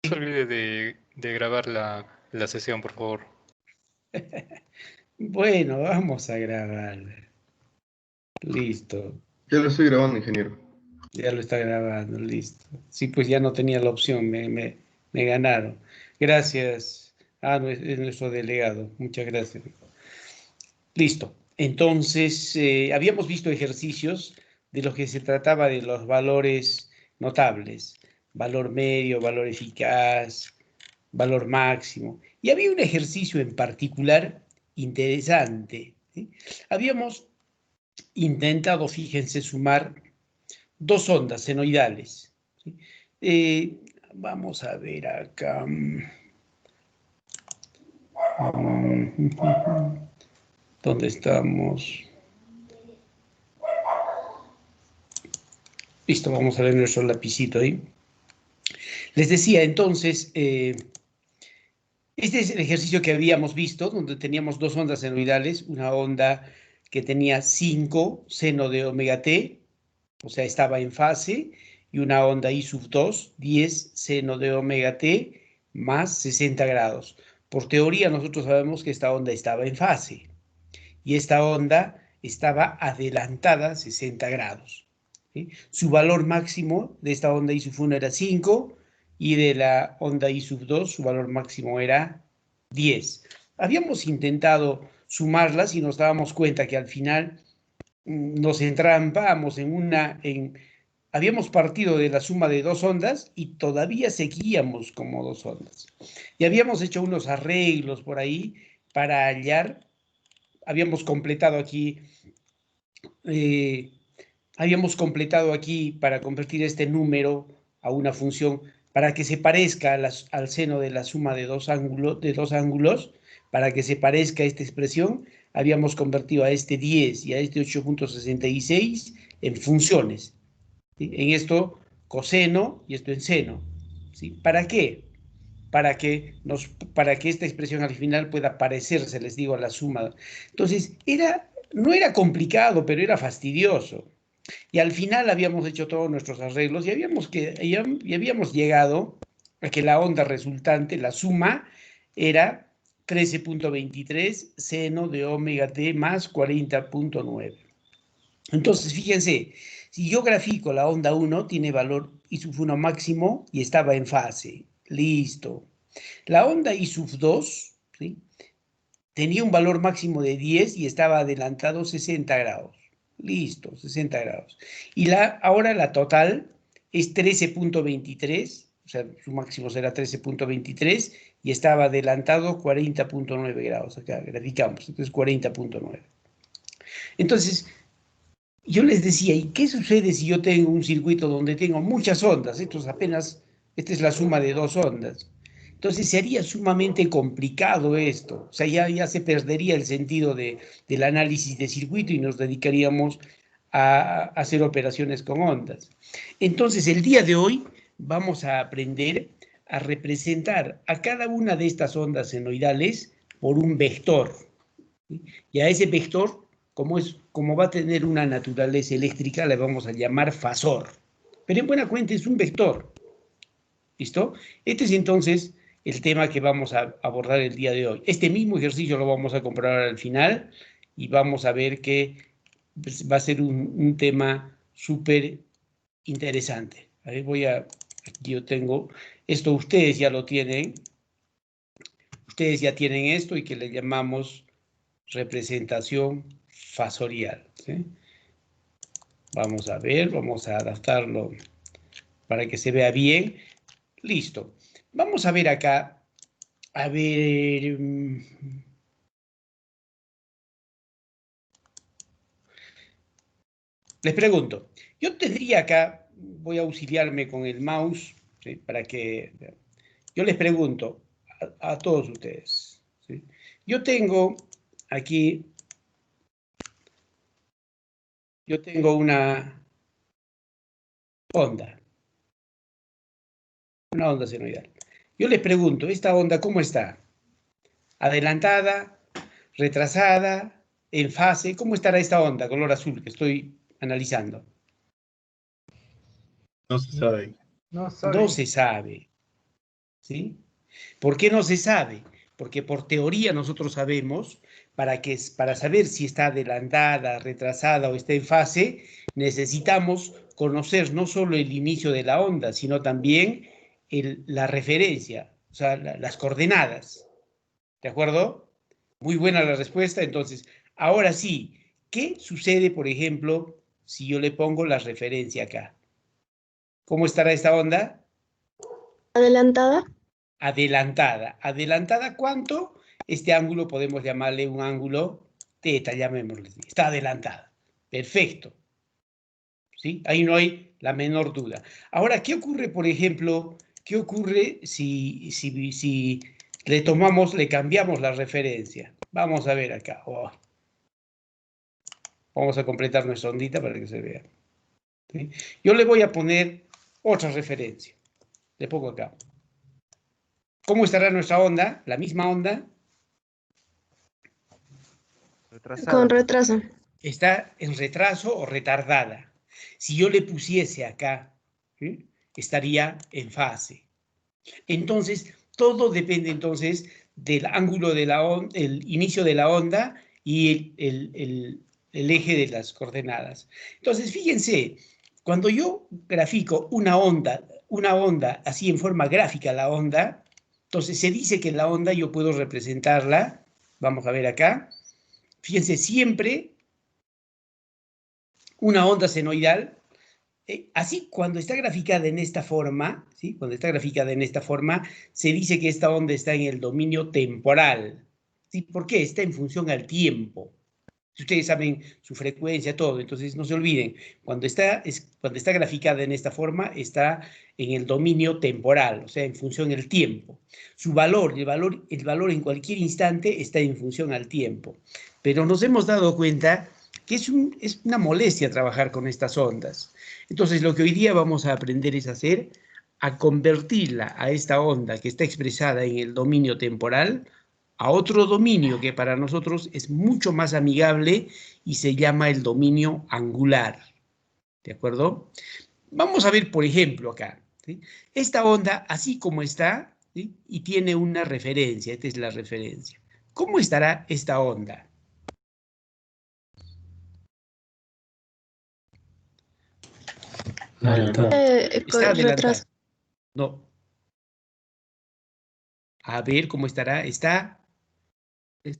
se olvide de grabar la sesión, por favor. Bueno, vamos a grabar. Listo. Ya lo estoy grabando, ingeniero. Ya lo está grabando, listo. Sí, pues ya no tenía la opción, me ganaron. Gracias a nuestro delegado. Muchas gracias. Listo. Entonces, habíamos visto ejercicios de los que se trataba de los valores notables. Valor medio, valor eficaz, valor máximo. Y había un ejercicio en particular interesante, ¿sí? Habíamos intentado, fíjense, sumar dos ondas senoidales, ¿sí? Vamos a ver acá. ¿Dónde estamos? Listo, vamos a ver nuestro lapicito ahí. Les decía entonces, este es el ejercicio que habíamos visto, donde teníamos dos ondas senoidales, una onda que tenía 5 seno de omega t, o sea, estaba en fase, y una onda I sub 2, 10 seno de omega t más 60 grados. Por teoría nosotros sabemos que esta onda estaba en fase, y esta onda estaba adelantada 60 grados, ¿sí? Su valor máximo de esta onda I sub 1 era 5, y de la onda I sub 2 su valor máximo era 10. Habíamos intentado sumarlas y nos dábamos cuenta que al final nos entrampamos habíamos partido de la suma de dos ondas y todavía seguíamos como dos ondas. Y habíamos hecho unos arreglos por ahí para hallar, habíamos completado aquí para convertir este número a una función para que se parezca al seno de la suma de dos ángulos, para que se parezca a esta expresión, habíamos convertido a este 10 y a este 8.66 en funciones, ¿sí? En esto coseno y esto en seno, ¿sí? ¿Para qué? Para que esta expresión al final pueda parecerse, les digo, a la suma. Entonces, no era complicado, pero era fastidioso. Y al final habíamos hecho todos nuestros arreglos y habíamos llegado a que la onda resultante, la suma, era 13.23 seno de omega t más 40.9. Entonces, fíjense, si yo grafico la onda 1, tiene valor I sub 1 máximo y estaba en fase. Listo. La onda I sub 2, ¿sí?, tenía un valor máximo de 10 y estaba adelantado 60 grados. Listo, 60 grados. Y ahora la total es 13.23, o sea, su máximo será 13.23 y estaba adelantado 40.9 grados. Acá graficamos, entonces 40.9. Entonces, yo les decía, ¿y qué sucede si yo tengo un circuito donde tengo muchas ondas? Esta es la suma de dos ondas. Entonces sería sumamente complicado esto. O sea, ya se perdería el sentido del análisis de circuito y nos dedicaríamos a hacer operaciones con ondas. Entonces, el día de hoy vamos a aprender a representar a cada una de estas ondas senoidales por un vector, ¿sí? Y a ese vector, como va a tener una naturaleza eléctrica, le vamos a llamar fasor. Pero en buena cuenta es un vector. ¿Listo? Este es entonces el tema que vamos a abordar el día de hoy. Este mismo ejercicio lo vamos a comprobar al final y vamos a ver que va a ser un tema súper interesante. A ver, aquí yo tengo esto, ustedes ya lo tienen. Ustedes ya tienen esto y que le llamamos representación fasorial, ¿sí? Vamos a ver, vamos a adaptarlo para que se vea bien. Listo. Vamos a ver acá. A ver. Les pregunto. Yo tendría acá, voy a auxiliarme con el mouse, ¿sí?, para que. Yo les pregunto a todos ustedes, ¿sí? Yo tengo aquí. Yo tengo una onda. Una onda senoidal. Yo les pregunto, ¿esta onda cómo está? ¿Adelantada? ¿Retrasada? ¿En fase? ¿Cómo estará esta onda color azul que estoy analizando? No se sabe. No se sabe. ¿sí? ¿Por qué no se sabe? Porque por teoría nosotros sabemos, para saber si está adelantada, retrasada o está en fase, necesitamos conocer no solo el inicio de la onda, sino también la referencia, o sea, las coordenadas. ¿De acuerdo? Muy buena la respuesta. Entonces, ahora sí, ¿qué sucede, por ejemplo, si yo le pongo la referencia acá? ¿Cómo estará esta onda? Adelantada. Adelantada. ¿Adelantada cuánto? Este ángulo podemos llamarle un ángulo teta, llamémosle. Está adelantada. Perfecto. ¿Sí? Ahí no hay la menor duda. Ahora, ¿qué ocurre, por ejemplo, qué ocurre si le cambiamos la referencia? Vamos a ver acá. Oh. Vamos a completar nuestra ondita para que se vea. ¿Sí? Yo le voy a poner otra referencia. Le pongo acá. ¿Cómo estará nuestra onda? La misma onda. Retrasada. Con retraso. Está en retraso o retardada. Si yo le pusiese acá, ¿sí? Estaría en fase. Entonces, todo depende entonces del ángulo de la onda, el inicio de la onda y el eje de las coordenadas. Entonces, fíjense, cuando yo grafico una onda así en forma gráfica, la onda, entonces se dice que la onda yo puedo representarla, vamos a ver acá, fíjense, siempre una onda senoidal, así cuando está graficada en esta forma, ¿sí? Cuando está graficada en esta forma, se dice que esta onda está en el dominio temporal. ¿Sí? ¿Por qué? Está en función al tiempo. Si ustedes saben su frecuencia, todo, entonces no se olviden, cuando está graficada en esta forma, está en el dominio temporal, o sea, en función al tiempo. Su valor, el valor en cualquier instante está en función al tiempo. Pero nos hemos dado cuenta que es una molestia trabajar con estas ondas. Entonces, lo que hoy día vamos a aprender es a convertirla a esta onda que está expresada en el dominio temporal a otro dominio que para nosotros es mucho más amigable y se llama el dominio angular. ¿De acuerdo? Vamos a ver, por ejemplo, acá. ¿Sí? Esta onda, así como está, ¿sí? Y tiene una referencia. Esta es la referencia. ¿Cómo estará esta onda? Está Con adelantada. retraso. No. A ver cómo estará. Está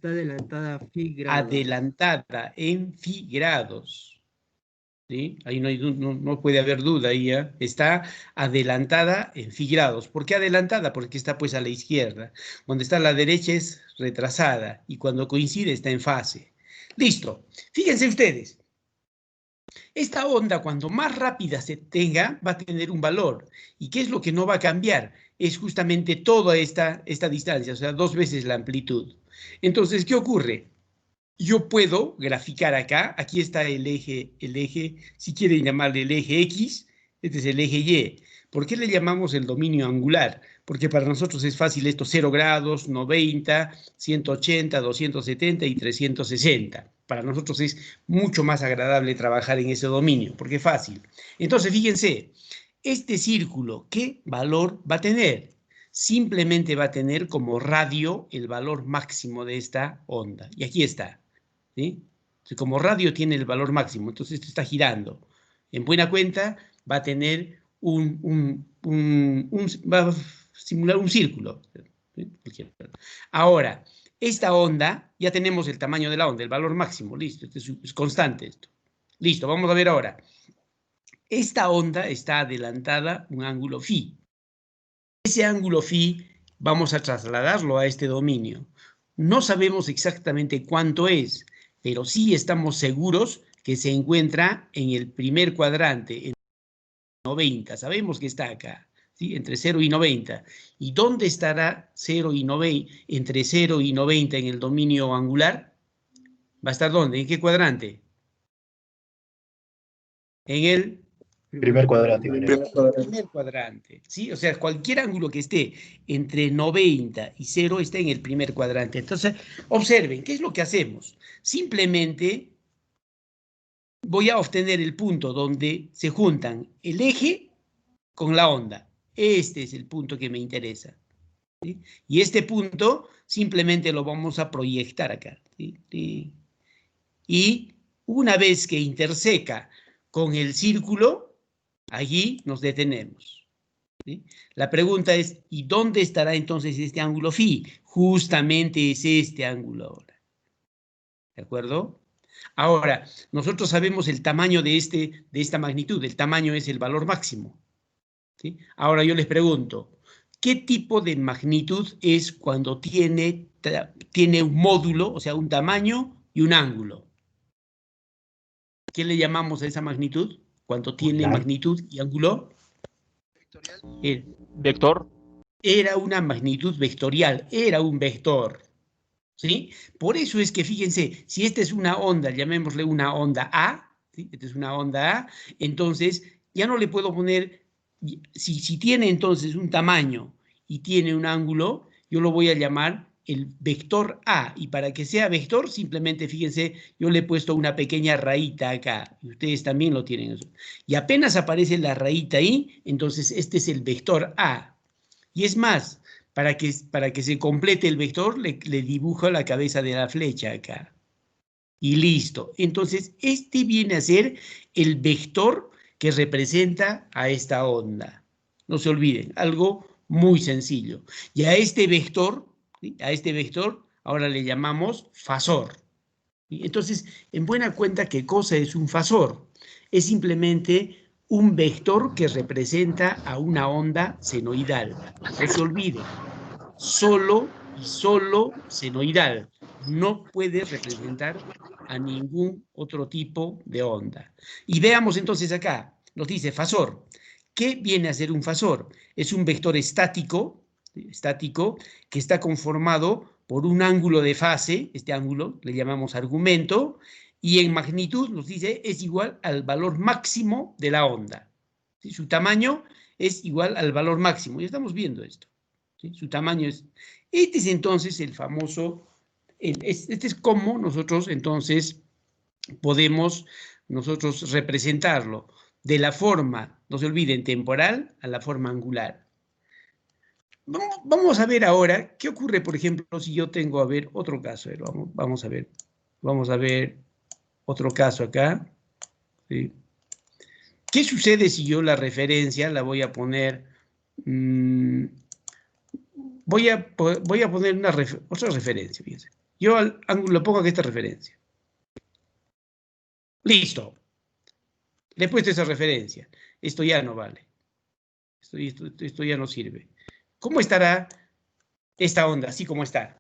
adelantada phi grados. adelantada en phi grados. ¿Sí? Ahí no puede haber duda. Ahí, ¿eh? Está adelantada en phi grados. ¿Por qué adelantada? Porque está pues a la izquierda. Cuando está a la derecha es retrasada. Y cuando coincide está en fase. Listo. Fíjense ustedes. Esta onda, cuando más rápida se tenga, va a tener un valor. ¿Y qué es lo que no va a cambiar? Es justamente toda esta distancia, o sea, 2 veces la amplitud. Entonces, ¿qué ocurre? Yo puedo graficar acá, aquí está el eje, si quieren llamarle el eje X, este es el eje Y. ¿Por qué le llamamos el dominio angular? Porque para nosotros es fácil esto, 0 grados, 90, 180, 270 y 360. Para nosotros es mucho más agradable trabajar en ese dominio, porque es fácil. Entonces, fíjense, este círculo, ¿qué valor va a tener? Simplemente va a tener como radio el valor máximo de esta onda. Y aquí está. ¿Sí? Como radio tiene el valor máximo, entonces esto está girando. En buena cuenta va a tener va a simular un círculo. ¿Sí? Ahora, esta onda, ya tenemos el tamaño de la onda, el valor máximo, listo, es constante esto. Listo, vamos a ver ahora. Esta onda está adelantada un ángulo phi. Ese ángulo phi vamos a trasladarlo a este dominio. No sabemos exactamente cuánto es, pero sí estamos seguros que se encuentra en el primer cuadrante, en 90. Sabemos que está acá, ¿sí? Entre 0 y 90. ¿Y dónde estará 0 y 90, entre 0 y 90 en el dominio angular? ¿Va a estar dónde? ¿En qué cuadrante? En el Primer cuadrante. primer cuadrante, ¿sí? O sea, cualquier ángulo que esté entre 90 y 0 está en el primer cuadrante. Entonces, observen, ¿qué es lo que hacemos? Simplemente voy a obtener el punto donde se juntan el eje con la onda. Este es el punto que me interesa. ¿sí? Y este punto simplemente lo vamos a proyectar acá. ¿Sí? Y una vez que interseca con el círculo, allí nos detenemos. ¿Sí? La pregunta es, ¿y dónde estará entonces este ángulo phi? Justamente es este ángulo ahora. ¿De acuerdo? Ahora, nosotros sabemos el tamaño de esta magnitud. El tamaño es el valor máximo. ¿Sí? Ahora yo les pregunto, ¿qué tipo de magnitud es cuando tiene un módulo, o sea, un tamaño y un ángulo? ¿Qué le llamamos a esa magnitud? Cuando tiene magnitud y ángulo. Vector. Era una magnitud vectorial, era un vector. ¿Sí? Por eso es que fíjense, si esta es una onda, llamémosle una onda A, ¿sí? Esta es una onda A, entonces ya no le puedo poner, si tiene entonces un tamaño y tiene un ángulo, yo lo voy a llamar el vector A, y para que sea vector, simplemente fíjense, yo le he puesto una pequeña rayita acá, y ustedes también lo tienen. Y apenas aparece la rayita ahí, entonces este es el vector A. Y es más, para que se complete el vector, le dibujo la cabeza de la flecha acá. Y listo. Entonces, este viene a ser el vector que representa a esta onda. No se olviden, algo muy sencillo. Y a este vector, ¿sí? A este vector, ahora le llamamos fasor. Entonces, en buena cuenta, ¿qué cosa es un fasor? Es simplemente un vector que representa a una onda senoidal. No se olviden, solo y solo senoidal. No puede representar a ningún otro tipo de onda. Y veamos entonces acá, nos dice fasor. ¿Qué viene a ser un fasor? Es un vector estático que está conformado por un ángulo de fase, este ángulo le llamamos argumento, y en magnitud nos dice es igual al valor máximo de la onda. ¿Sí? Su tamaño es igual al valor máximo, y estamos viendo esto. ¿Sí? Su tamaño es... Este es entonces el famoso... Este es como nosotros entonces podemos nosotros representarlo de la forma, no se olviden, temporal a la forma angular. Vamos a ver ahora qué ocurre, por ejemplo, si yo tengo, a ver, otro caso. Vamos a ver otro caso acá. ¿Sí? ¿Qué sucede si yo la referencia la voy a poner? Voy a poner otra referencia, fíjense. Yo al ángulo pongo aquí esta referencia. Listo. Le he puesto esa referencia. Esto ya no vale. Esto ya no sirve. ¿Cómo estará esta onda, así como está?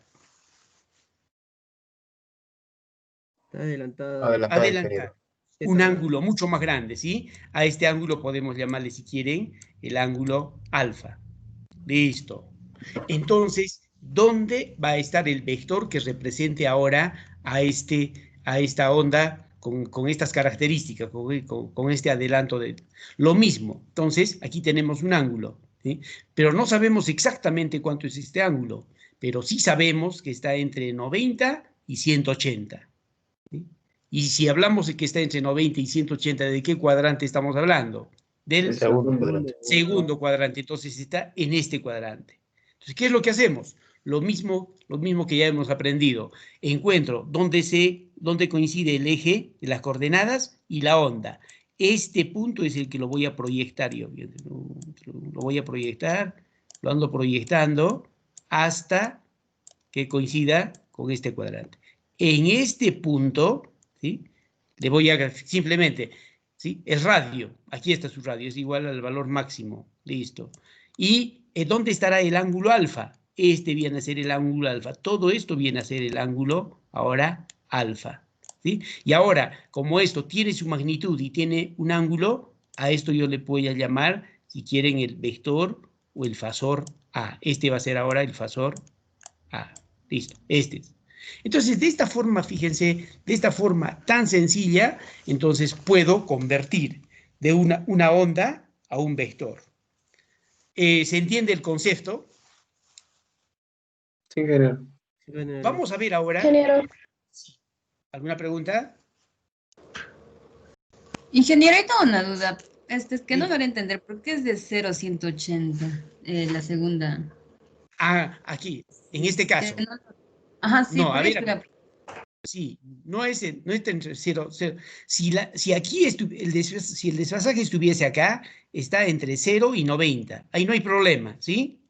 Está adelantada. Adelantar. Un ángulo mucho más grande, ¿sí? A este ángulo podemos llamarle, si quieren, el ángulo alfa. Listo. Entonces, ¿dónde va a estar el vector que represente ahora a esta onda con estas características, con este adelanto de lo mismo? Entonces, aquí tenemos un ángulo, ¿sí? Pero no sabemos exactamente cuánto es este ángulo, pero sí sabemos que está entre 90 y 180. ¿Sí? Y si hablamos de que está entre 90 y 180, ¿de qué cuadrante estamos hablando? Del segundo cuadrante. Entonces está en este cuadrante. Entonces, ¿qué es lo que hacemos? Lo mismo que ya hemos aprendido. Encuentro dónde coincide el eje de las coordenadas y la onda. Este punto es el que lo voy a proyectar yo. Lo voy a proyectar, lo ando proyectando hasta que coincida con este cuadrante. En este punto, ¿sí? Le voy a simplemente, ¿sí? El radio, aquí está su radio, es igual al valor máximo, listo. ¿Y dónde estará el ángulo alfa? Este viene a ser el ángulo alfa. Todo esto viene a ser el ángulo, ahora, alfa. ¿Sí? Y ahora, como esto tiene su magnitud y tiene un ángulo, a esto yo le voy a llamar, si quieren, el vector o el fasor A. Este va a ser ahora el fasor A. Listo, este es. Entonces, de esta forma, fíjense, de esta forma tan sencilla, entonces puedo convertir de una onda a un vector. ¿Se entiende el concepto? Sí, ingeniero. Vamos a ver ahora. Ingeniero, ¿Alguna pregunta? Ingeniero, tengo una duda. Es que no Sí. logro entender por qué es de 0 a 180 la segunda. Aquí, en este caso. Ajá, sí, No, por a ver, eso. sí, no es entre 0, 0. Si aquí si el desfasaje estuviese acá, está entre 0 y 90. Ahí no hay problema, ¿sí? Sí,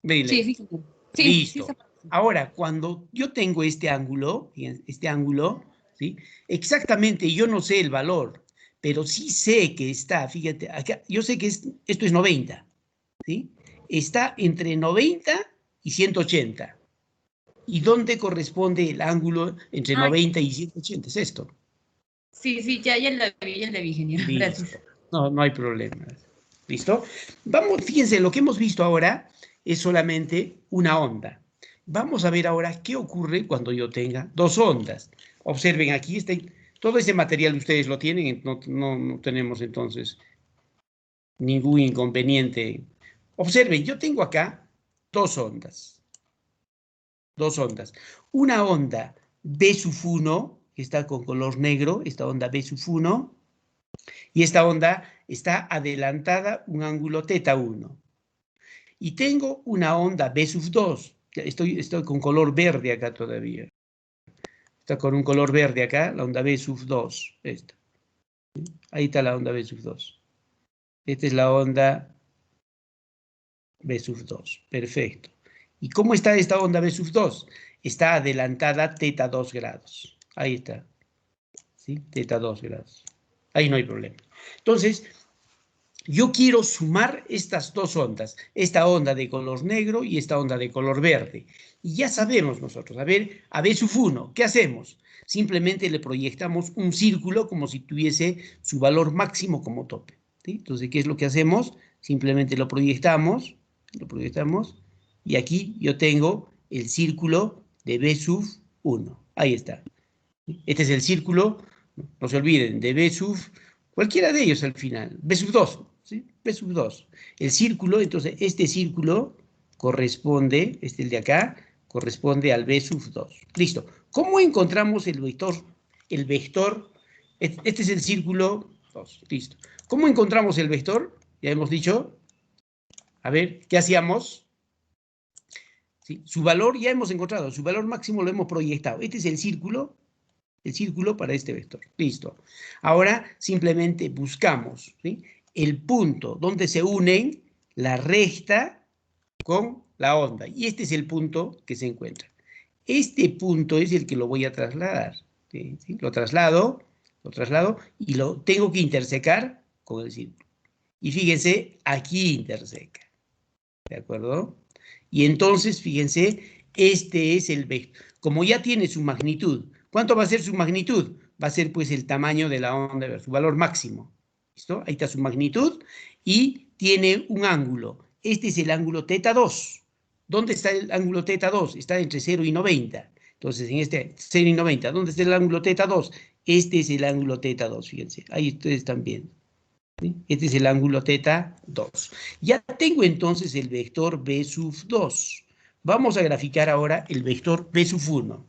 Bailey. sí, sí. Sí, sí, Listo. está. Ahora, cuando yo tengo fíjense, este ángulo, ¿sí? Exactamente, yo no sé el valor, pero sí sé que está, fíjate, acá, yo sé que esto es 90, ¿sí? Está entre 90 y 180. ¿Y dónde corresponde el ángulo entre Ah, 90 y 180? Es esto. sí, sí, ya la vi, genial. Gracias. Listo. No, no hay problema. ¿Listo? Vamos, fíjense, lo que hemos visto ahora es solamente una onda. Vamos a ver ahora qué ocurre cuando yo tenga dos ondas. Observen, aquí está, todo ese material ustedes lo tienen, no tenemos entonces ningún inconveniente. Observen, yo tengo acá dos ondas. Dos ondas. Una onda B sub 1, que está con color negro, esta onda B sub 1, y esta onda está adelantada un ángulo teta 1. Y tengo una onda B sub 2, estoy con color verde acá todavía. Está con un color verde acá, la onda B sub 2. Esta. Ahí está la onda B sub 2. Esta es la onda B sub 2. Perfecto. ¿Y cómo está esta onda B sub 2? Está adelantada teta 2 grados. Ahí está. ¿Sí? Teta 2 grados. Ahí no hay problema. Entonces, yo quiero sumar estas dos ondas, esta onda de color negro y esta onda de color verde. Y ya sabemos nosotros, a ver, a B sub 1, ¿qué hacemos? Simplemente le proyectamos un círculo como si tuviese su valor máximo como tope. ¿Sí? Entonces, ¿qué es lo que hacemos? Simplemente lo proyectamos, y aquí yo tengo el círculo de B sub 1. Ahí está. Este es el círculo, no se olviden, de B sub, cualquiera de ellos al final, B sub 2, ¿sí? B sub 2. El círculo, entonces, este círculo corresponde, el de acá, corresponde al B sub 2. Listo. ¿Cómo encontramos el vector? Este es el círculo 2, listo. ¿Cómo encontramos el vector? Ya hemos dicho, a ver, ¿qué hacíamos? ¿Sí? Su valor ya hemos encontrado, su valor máximo lo hemos proyectado. Este es el círculo para este vector. Listo. Ahora simplemente buscamos, ¿sí?, el punto donde se unen la recta con la onda. Y este es el punto que se encuentra. Este punto es el que lo voy a trasladar. ¿Sí? ¿Sí? Lo traslado y lo tengo que intersecar con el círculo. Y fíjense, aquí interseca. ¿De acuerdo? Y entonces, fíjense, este es el vector. Como ya tiene su magnitud, ¿cuánto va a ser su magnitud? Va a ser pues el tamaño de la onda, su valor máximo. ¿Listo? Ahí está su magnitud y tiene un ángulo. Este es el ángulo teta 2. ¿Dónde está el ángulo teta 2? Está entre 0 y 90. Entonces, en este 0 y 90, ¿dónde está el ángulo teta 2? Este es el ángulo teta 2, fíjense. Ahí ustedes están viendo. ¿Sí? Este es el ángulo teta 2. Ya tengo entonces el vector B sub 2. Vamos a graficar ahora el vector B sub 1.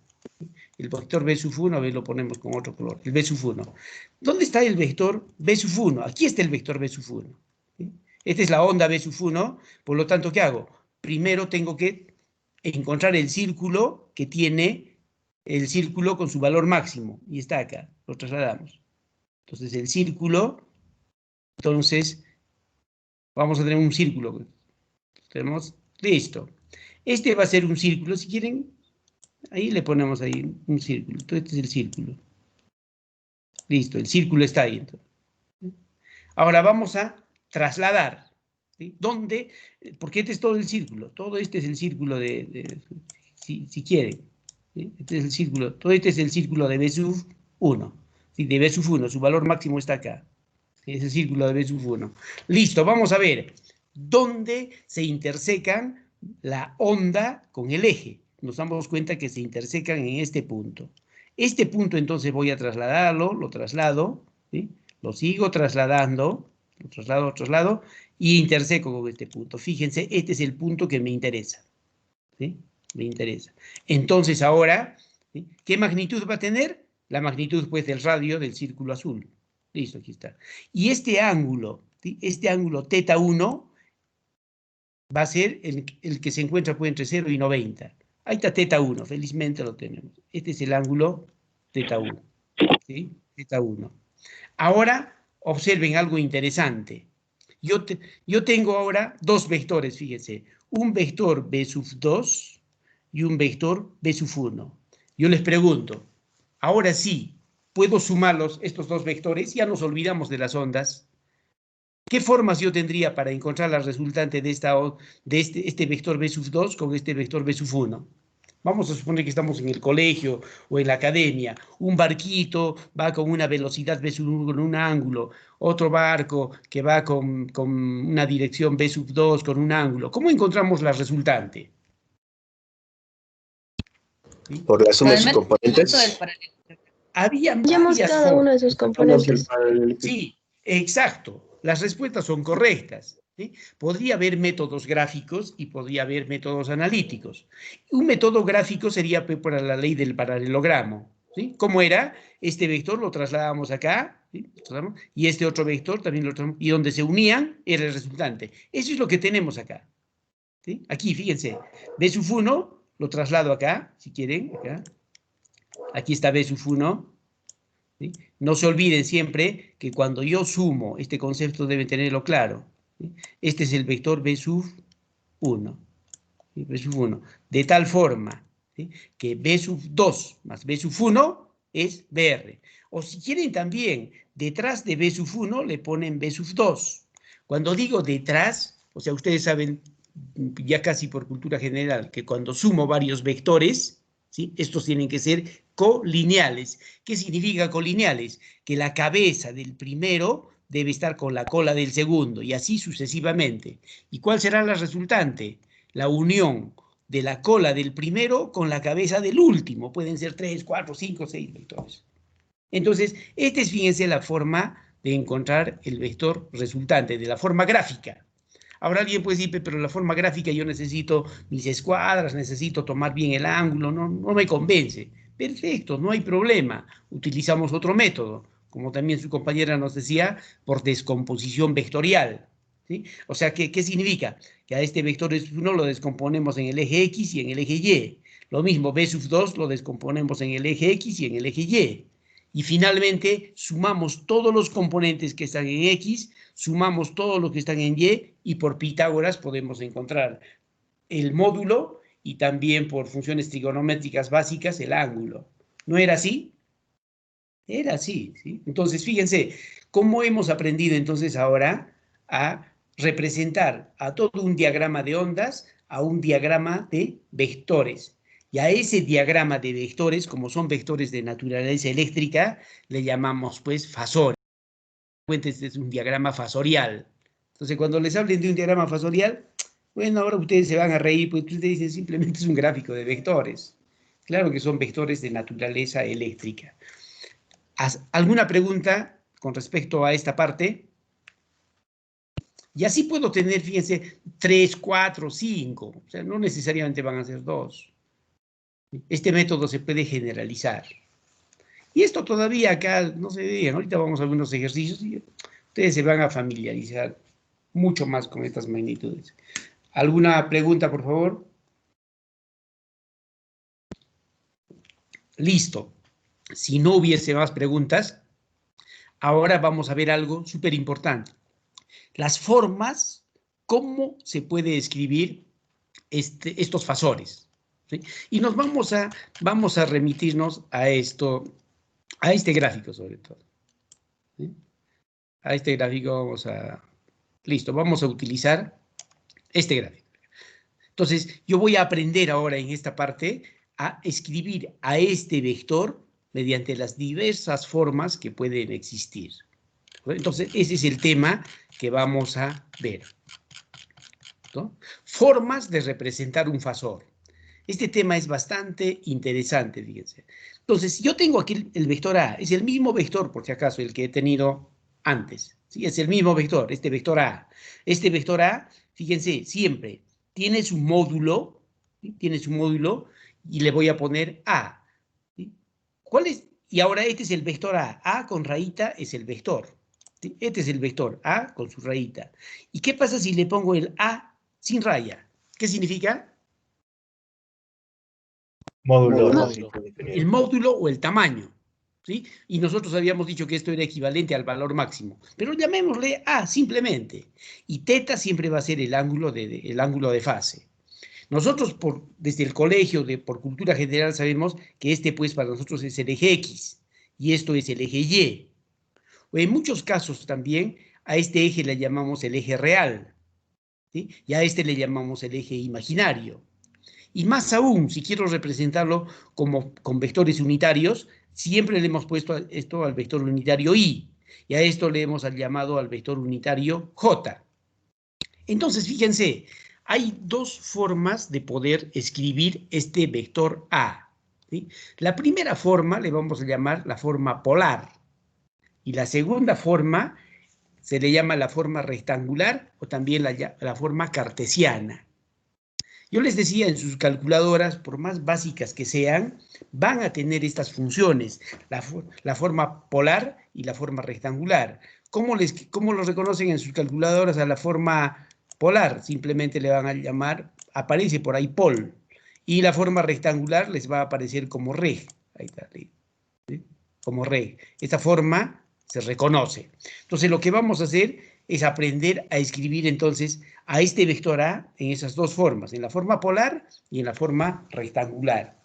El vector B sub 1, a ver, lo ponemos con otro color. El B sub 1. ¿Dónde está el vector B sub 1? Aquí está el vector B sub 1. ¿Sí? Esta es la onda B sub 1. Por lo tanto, ¿qué hago? Primero tengo que encontrar el círculo que tiene el círculo con su valor máximo. Y está acá. Lo trasladamos. Entonces, el círculo... Entonces, vamos a tener un círculo. Tenemos, listo. Este va a ser un círculo, si quieren, ahí le ponemos ahí un círculo. Entonces, este es el círculo. Listo, el círculo está ahí. Entonces. Ahora vamos a trasladar. ¿Sí? ¿Dónde? Porque este es todo el círculo. Todo este es el círculo si quieren. ¿Sí? Este es el círculo. Todo este es el círculo de B sub 1. ¿Sí? De B sub 1. Su valor máximo está acá. ¿Sí? Es el círculo de B sub 1. Listo, vamos a ver. ¿Dónde se intersecan la onda con el eje? Nos damos cuenta que se intersecan en este punto. Este punto entonces voy a trasladarlo, lo traslado, ¿sí? Lo sigo trasladando, lo traslado, y interseco con este punto. Fíjense, este es el punto que me interesa. ¿Sí? Me interesa. Entonces ahora, ¿sí?, ¿qué magnitud va a tener? La magnitud pues del radio del círculo azul. Listo, aquí está. Y este ángulo, ¿sí?, este ángulo teta 1, va a ser el que se encuentra pues, entre 0 y 90. Ahí está θ1, felizmente lo tenemos. Este es el ángulo θ1. ¿Sí? θ1. Ahora, observen algo interesante. Yo tengo ahora dos vectores, fíjense. Un vector B sub 2 y un vector B sub 1. Yo les pregunto, ahora sí, ¿puedo sumarlos estos dos vectores? Ya nos olvidamos de las ondas. ¿Qué formas yo tendría para encontrar la resultante de este vector B sub 2 con este vector B sub 1? Vamos a suponer que estamos en el colegio o en la academia. Un barquito va con una velocidad B sub 1 con un ángulo. Otro barco que va con una dirección B sub 2 con un ángulo. ¿Cómo encontramos la resultante? ¿Sí? Por la suma de sus Además, componentes. del paralelismo. Había Hallamos varias cada uno de sus componentes. Sí, exacto. Las respuestas son correctas. ¿Sí? Podría haber métodos gráficos y podría haber métodos analíticos. Un método gráfico sería por la ley del paralelogramo. ¿Sí? ¿Cómo era? Este vector lo trasladamos acá, ¿sí? Y este otro vector también lo trasladamos, y donde se unían era el resultante. Eso es lo que tenemos acá. ¿Sí? Aquí, fíjense, B sub 1 lo traslado acá, si quieren, acá. Aquí está B sub 1. ¿Sí? No se olviden siempre que cuando yo sumo, este concepto deben tenerlo claro. ¿Sí? Este es el vector B sub 1. ¿Sí? B sub 1. De tal forma, ¿sí?, que B sub 2 más B sub 1 es BR. O si quieren también, detrás de B sub 1 le ponen B sub 2. Cuando digo detrás, o sea, ustedes saben ya casi por cultura general que cuando sumo varios vectores, ¿sí?, estos tienen que ser colineales. ¿Qué significa colineales? Que la cabeza del primero debe estar con la cola del segundo y así sucesivamente. ¿Y cuál será la resultante? La unión de la cola del primero con la cabeza del último. Pueden ser 3, 4, 5, 6 vectores. Entonces, esta es, fíjense, la forma de encontrar el vector resultante, de la forma gráfica. Ahora alguien puede decir, pero la forma gráfica yo necesito mis escuadras, necesito tomar bien el ángulo, no me convence. Perfecto, no hay problema. Utilizamos otro método, como también su compañera nos decía, por descomposición vectorial. ¿Sí? O sea, ¿qué significa? Que a este vector S1 lo descomponemos en el eje X y en el eje Y. Lo mismo, B sub 2 lo descomponemos en el eje X y en el eje Y. Y finalmente sumamos todos los componentes que están en X, sumamos todos los que están en Y por Pitágoras podemos encontrar el módulo y también por funciones trigonométricas básicas el ángulo. ¿No era así? Era así, ¿sí? Entonces, fíjense, ¿cómo hemos aprendido entonces ahora a representar a todo un diagrama de ondas a un diagrama de vectores? Y a ese diagrama de vectores, como son vectores de naturaleza eléctrica, le llamamos pues fasores. Este es un diagrama fasorial. Entonces, cuando les hablen de un diagrama fasorial, bueno, ahora ustedes se van a reír, porque ustedes dicen simplemente es un gráfico de vectores. Claro que son vectores de naturaleza eléctrica. ¿Alguna pregunta con respecto a esta parte? Y así puedo tener, fíjense, 3, 4, 5. O sea, no necesariamente van a ser 2. Este método se puede generalizar. Y esto todavía acá, no se digan, ahorita vamos a algunos ejercicios y ustedes se van a familiarizar mucho más con estas magnitudes. ¿Alguna pregunta, por favor? Listo. Si no hubiese más preguntas, ahora vamos a ver algo súper importante. Las formas, cómo se puede escribir estos fasores. ¿Sí? Y nos vamos a remitirnos a esto, a este gráfico sobre todo. ¿Sí? A este gráfico vamos a utilizar este gráfico. Entonces, yo voy a aprender ahora en esta parte a escribir a este vector mediante las diversas formas que pueden existir. Entonces, ese es el tema que vamos a ver, ¿no? Formas de representar un fasor. Este tema es bastante interesante, fíjense. Entonces, si yo tengo aquí el vector A, es el mismo vector, por si acaso, el que he tenido antes. ¿Sí? Es el mismo vector, este vector A. Este vector A, fíjense, siempre tiene su módulo, ¿sí? Tiene su módulo, y le voy a poner A. ¿Sí? ¿Cuál es? Y ahora este es el vector A. A con rayita es el vector. ¿Sí? Este es el vector A con su rayita. ¿Y qué pasa si le pongo el A sin raya. ¿Qué significa? Módulo. El módulo o el tamaño, ¿sí? Y nosotros habíamos dicho que esto era equivalente al valor máximo, pero llamémosle A simplemente. Y teta siempre va a ser el ángulo de fase. Nosotros desde el colegio, por cultura general, sabemos que este pues para nosotros es el eje X y esto es el eje Y. O en muchos casos también a este eje le llamamos el eje real, ¿sí? Y a este le llamamos el eje imaginario. Y más aún, si quiero representarlo con vectores unitarios, siempre le hemos puesto esto al vector unitario Y, y a esto le hemos llamado al vector unitario J. Entonces, fíjense, hay dos formas de poder escribir este vector A, ¿sí? La primera forma le vamos a llamar la forma polar, y la segunda forma se le llama la forma rectangular o también la forma cartesiana. Yo les decía, en sus calculadoras, por más básicas que sean, van a tener estas funciones, la forma polar y la forma rectangular. ¿Cómo lo reconocen en sus calculadoras a la forma polar? Simplemente le van a llamar, aparece por ahí pol, y la forma rectangular les va a aparecer como reg. Ahí está, ¿sí? Como reg. Esta forma se reconoce. Entonces, lo que vamos a hacer es aprender a escribir entonces a este vector A en esas dos formas, en la forma polar y en la forma rectangular.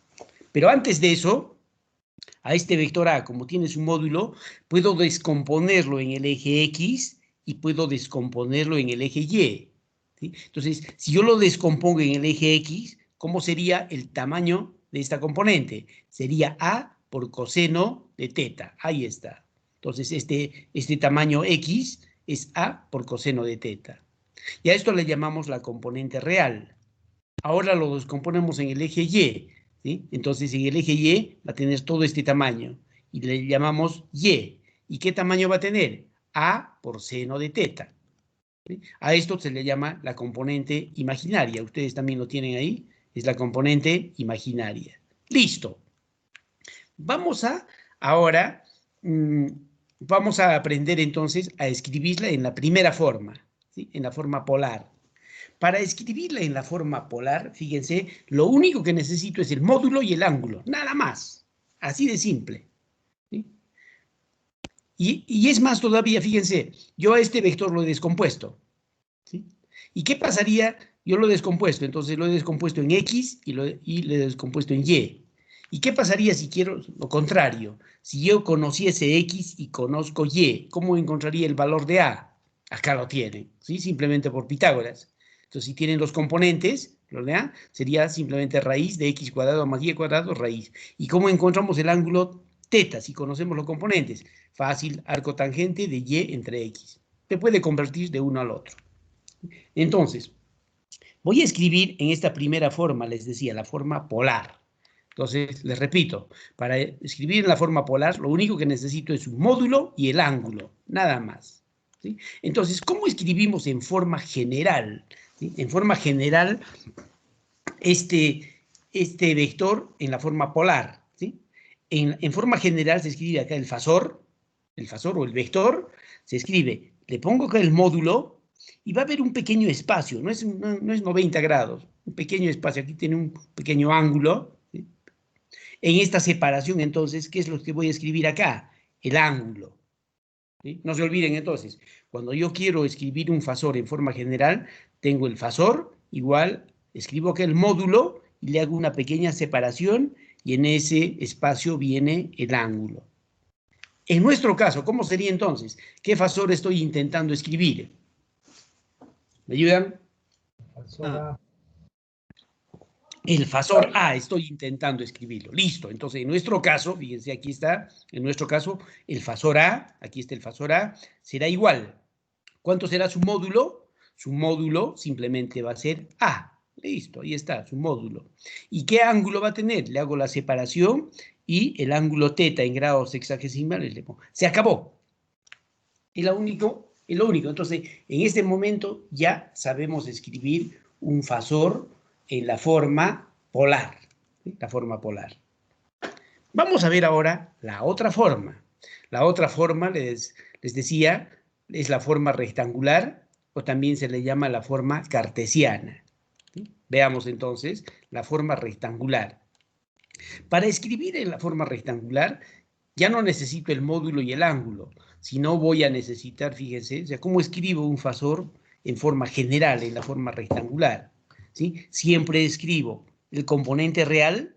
Pero antes de eso, a este vector A, como tiene su módulo, puedo descomponerlo en el eje X y puedo descomponerlo en el eje Y, ¿sí? Entonces, si yo lo descompongo en el eje X, ¿cómo sería el tamaño de esta componente? Sería A por coseno de teta. Ahí está. Entonces, este tamaño X es A por coseno de teta. Y a esto le llamamos la componente real. Ahora lo descomponemos en el eje Y, ¿sí? Entonces, en el eje Y va a tener todo este tamaño y le llamamos Y. ¿Y qué tamaño va a tener? A por seno de teta, ¿sí? A esto se le llama la componente imaginaria. Ustedes también lo tienen ahí. Es la componente imaginaria. Listo. Vamos ahora, vamos a aprender entonces a escribirla en la primera forma, ¿sí? En la forma polar. Para escribirla en la forma polar, fíjense, lo único que necesito es el módulo y el ángulo, nada más. Así de simple, ¿sí? Y es más todavía, fíjense, yo a este vector lo he descompuesto, ¿sí? ¿Y qué pasaría? Yo lo he descompuesto, entonces lo he descompuesto en X y lo he descompuesto en Y. ¿Y qué pasaría si quiero lo contrario? Si yo conociese X y conozco Y, ¿cómo encontraría el valor de A? Acá lo tienen, ¿sí? Simplemente por Pitágoras. Entonces, si tienen los componentes, lo de A sería simplemente raíz de X cuadrado más Y cuadrado raíz. ¿Y cómo encontramos el ángulo teta si conocemos los componentes? Fácil, arco tangente de Y entre X. Se puede convertir de uno al otro. Entonces, voy a escribir en esta primera forma, les decía, la forma polar. Entonces, les repito, para escribir en la forma polar, lo único que necesito es un módulo y el ángulo, nada más, ¿sí? Entonces, ¿cómo escribimos en forma general? ¿Sí? En forma general, este vector en la forma polar, ¿sí? En forma general se escribe acá el fasor o el vector, se escribe, le pongo acá el módulo y va a haber un pequeño espacio, no es 90 grados, un pequeño espacio, aquí tiene un pequeño ángulo, ¿sí? En esta separación, entonces, ¿qué es lo que voy a escribir acá? El ángulo, ¿sí? No se olviden, entonces, cuando yo quiero escribir un fasor en forma general, tengo el fasor, igual, escribo acá el módulo y le hago una pequeña separación y en ese espacio viene el ángulo. En nuestro caso, ¿cómo sería entonces? ¿Qué fasor estoy intentando escribir? ¿Me ayudan? El fasor A estoy intentando escribirlo. Listo. Entonces, en nuestro caso, fíjense, aquí está, en nuestro caso, el fasor A, aquí está el fasor A, será igual. ¿Cuánto será su módulo? Su módulo simplemente va a ser A. Listo, ahí está, su módulo. ¿Y qué ángulo va a tener? Le hago la separación y el ángulo teta en grados sexagesimales le pongo. Se acabó. Es lo único. Entonces, en este momento ya sabemos escribir un fasor en la forma polar, ¿sí? La forma polar. Vamos a ver ahora la otra forma. La otra forma, les decía, es la forma rectangular o también se le llama la forma cartesiana. ¿Sí? Veamos entonces la forma rectangular. Para escribir en la forma rectangular, ya no necesito el módulo y el ángulo, sino voy a necesitar, fíjense, o sea, ¿cómo escribo un fasor en forma general, en la forma rectangular? ¿Sí? Siempre escribo el componente real,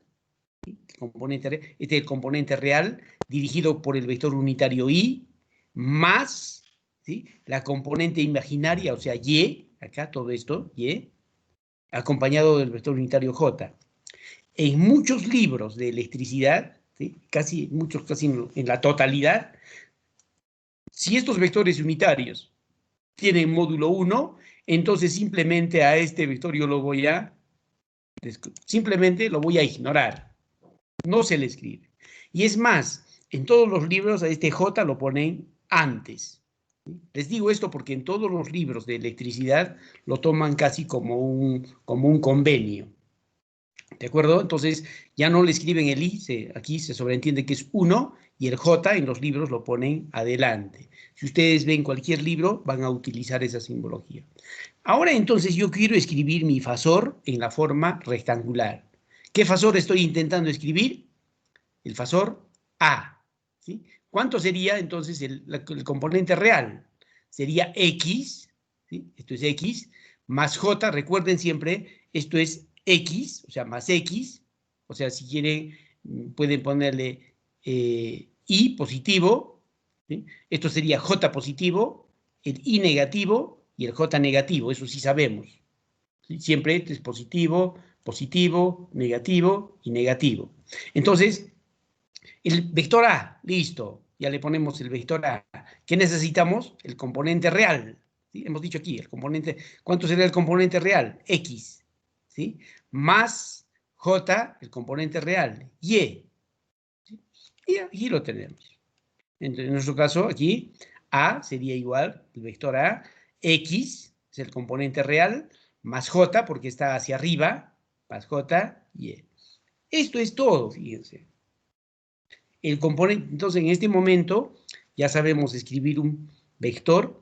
este es el componente real dirigido por el vector unitario y, más, ¿sí?, la componente imaginaria, o sea, y, acá todo esto, y, acompañado del vector unitario j. En muchos libros de electricidad, ¿sí?, casi en la totalidad, si estos vectores unitarios tienen módulo 1, entonces simplemente a este vector yo lo voy a ignorar. No se le escribe. Y es más, en todos los libros a este J lo ponen antes. Les digo esto porque en todos los libros de electricidad lo toman casi como un convenio. ¿De acuerdo? Entonces ya no le escriben el I, aquí se sobreentiende que es 1 y el J en los libros lo ponen adelante. Si ustedes ven cualquier libro, van a utilizar esa simbología. Ahora entonces yo quiero escribir mi fasor en la forma rectangular. ¿Qué fasor estoy intentando escribir? El fasor A. ¿Sí? ¿Cuánto sería entonces el componente real? Sería X, ¿sí? Esto es X, más J, recuerden siempre, esto es X, o sea, más X, o sea, si quieren, pueden ponerle I positivo, ¿sí? Esto sería J positivo, el I negativo y el J negativo, eso sí sabemos. ¿Sí? Siempre este es positivo, positivo, negativo y negativo. Entonces, el vector A, listo, ya le ponemos el vector A. ¿Qué necesitamos? El componente real. ¿Sí? Hemos dicho aquí, el componente, ¿cuánto será el componente real? X, ¿sí? Más J, el componente real, Y. ¿Sí? Y aquí lo tenemos. Entonces, en nuestro caso, aquí, A sería igual, el vector A, X es el componente real, más J, porque está hacia arriba, más J, Y. Esto es todo, fíjense. El componente, entonces, en este momento, ya sabemos escribir un vector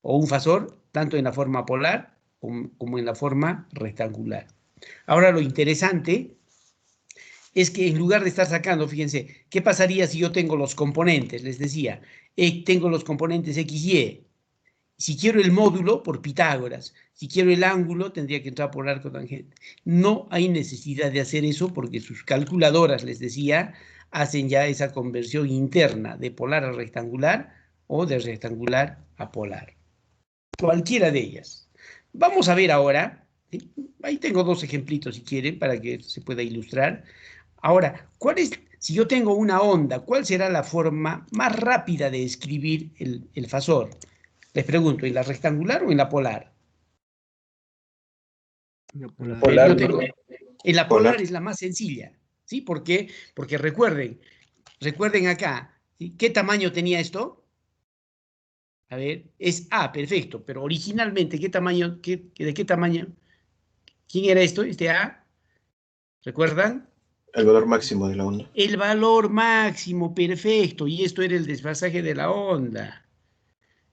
o un fasor, tanto en la forma polar como en la forma rectangular. Ahora, lo interesante es que en lugar de estar sacando, fíjense, ¿qué pasaría si yo tengo los componentes? Les decía, tengo los componentes X, Y. Si quiero el módulo, por Pitágoras. Si quiero el ángulo, tendría que entrar por arco tangente. No hay necesidad de hacer eso porque sus calculadoras, les decía, hacen ya esa conversión interna de polar a rectangular o de rectangular a polar. Cualquiera de ellas. Vamos a ver ahora, ¿sí? Ahí tengo dos ejemplitos si quieren para que se pueda ilustrar. Ahora, si yo tengo una onda, ¿cuál será la forma más rápida de escribir el fasor? Les pregunto, ¿en la rectangular o en la polar? No, Una polar. Yo tengo, en la polar es la más sencilla, ¿sí? ¿Por qué? Porque recuerden acá, ¿sí? ¿Qué tamaño tenía esto? A ver, es A, perfecto, pero originalmente, ¿qué tamaño, de qué tamaño? ¿Quién era esto? ¿Este A? ¿Recuerdan? El valor máximo de la onda. El valor máximo, perfecto, y esto era el desfasaje de la onda.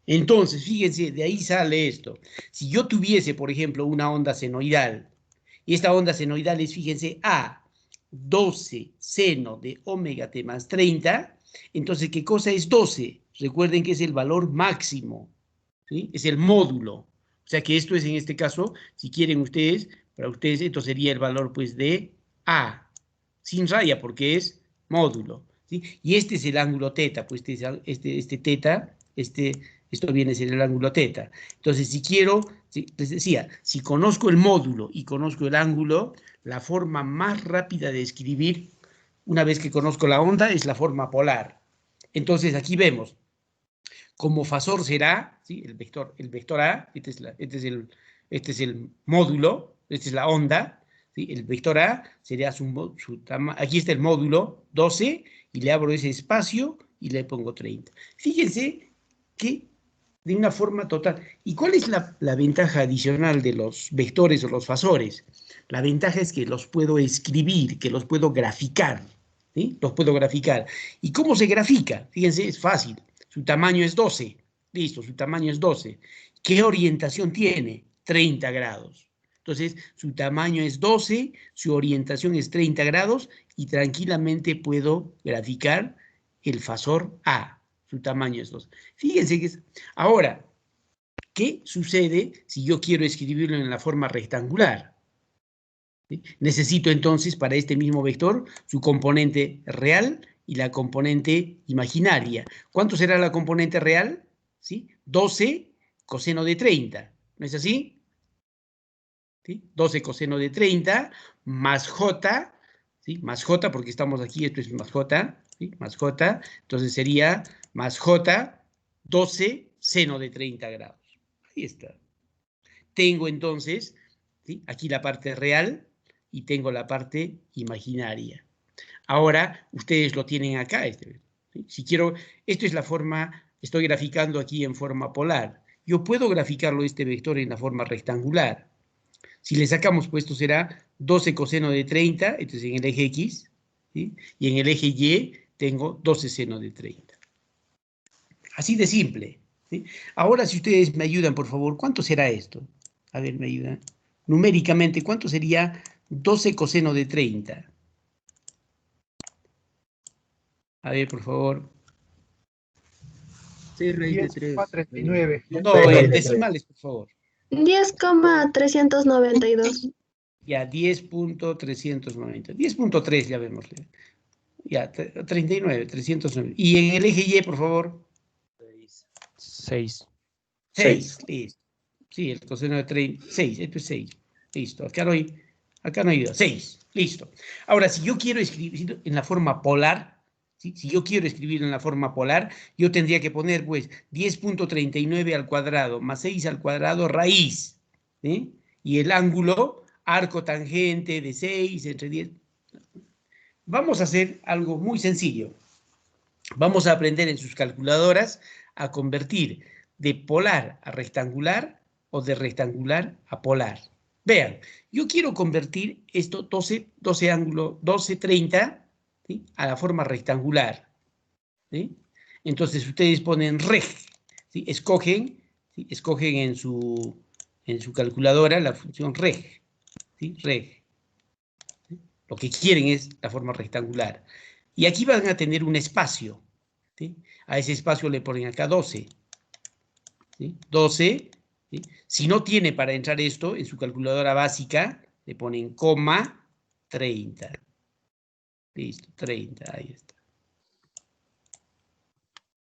Entonces, fíjense, de ahí sale esto. Si yo tuviese, por ejemplo, una onda senoidal, y esta onda senoidal es, fíjense, A, 12 seno de omega t más 30, entonces, ¿qué cosa es 12? Recuerden que es el valor máximo, ¿sí? Es el módulo. O sea que esto es, en este caso, si quieren ustedes, para ustedes esto sería el valor, pues, de A, sin raya, porque es módulo, ¿sí? Y este es el ángulo teta, pues este teta, esto viene a ser el ángulo teta. Entonces, si quiero, les decía, si conozco el módulo y conozco el ángulo, la forma más rápida de escribir, una vez que conozco la onda, es la forma polar. Entonces, aquí vemos, como fasor será, ¿sí? el vector A, este es el módulo, esta es la onda, ¿sí? El vector A sería aquí está el módulo 12, y le abro ese espacio y le pongo 30. Fíjense que de una forma total. ¿Y cuál es la ventaja adicional de los vectores o los fasores? La ventaja es que los puedo escribir, que los puedo graficar, ¿sí? Los puedo graficar. ¿Y cómo se grafica? Fíjense, es fácil. Su tamaño es 12. Listo, su tamaño es 12. ¿Qué orientación tiene? 30 grados. Entonces, su tamaño es 12, su orientación es 30 grados y tranquilamente puedo graficar el fasor A. Su tamaño es 12. Fíjense que es... Ahora, ¿qué sucede si yo quiero escribirlo en la forma rectangular? ¿Sí? Necesito entonces para este mismo vector su componente real y la componente imaginaria. ¿Cuánto será la componente real? ¿Sí? 12 coseno de 30. ¿No es así? ¿Sí? 12 coseno de 30 más j, ¿sí? Más j, porque estamos aquí, esto es más j, ¿sí? Más j, entonces sería más j, 12 seno de 30 grados. Ahí está. Tengo entonces, ¿sí? Aquí la parte real y tengo la parte imaginaria. Ahora, ustedes lo tienen acá. ¿Sí? Si quiero, esto es la forma, estoy graficando aquí en forma polar. Yo puedo graficarlo este vector en la forma rectangular. Si le sacamos, pues esto será 12 coseno de 30, esto es en el eje X, ¿sí? Y en el eje Y tengo 12 seno de 30. Así de simple, ¿sí? Ahora, si ustedes me ayudan, por favor, ¿cuánto será esto? A ver, me ayudan. Numéricamente, ¿cuánto sería 12 coseno de 30? A ver, por favor. 6 raíz de 3. 10,39. No, en decimales, por favor. 10,392. Ya, 10.390. 10.3, ya vemos. Ya, 39, 309. Y en el eje Y, por favor. 6. 6, listo. Sí, el coseno de 30, 6, esto es 6. Listo, acá no hay duda, 6, listo. Ahora, si yo quiero escribir en la forma polar, ¿sí? Si yo quiero escribir en la forma polar, yo tendría que poner, pues, 10.39 al cuadrado más 6 al cuadrado raíz, ¿sí? Y el ángulo, arco tangente de 6 entre 10. Vamos a hacer algo muy sencillo. Vamos a aprender en sus calculadoras a convertir de polar a rectangular o de rectangular a polar. Vean, yo quiero convertir esto 12 ángulo, 12,30, ¿sí? A la forma rectangular, ¿sí? Entonces ustedes ponen reg, ¿sí? Escogen, ¿sí? Escogen en su calculadora la función reg, ¿sí? Reg. ¿Sí? Lo que quieren es la forma rectangular. Y aquí van a tener un espacio, ¿sí? A ese espacio le ponen acá 12. ¿Sí? 12. ¿Sí? Si no tiene para entrar esto, en su calculadora básica le ponen coma 30. Listo, 30, ahí está.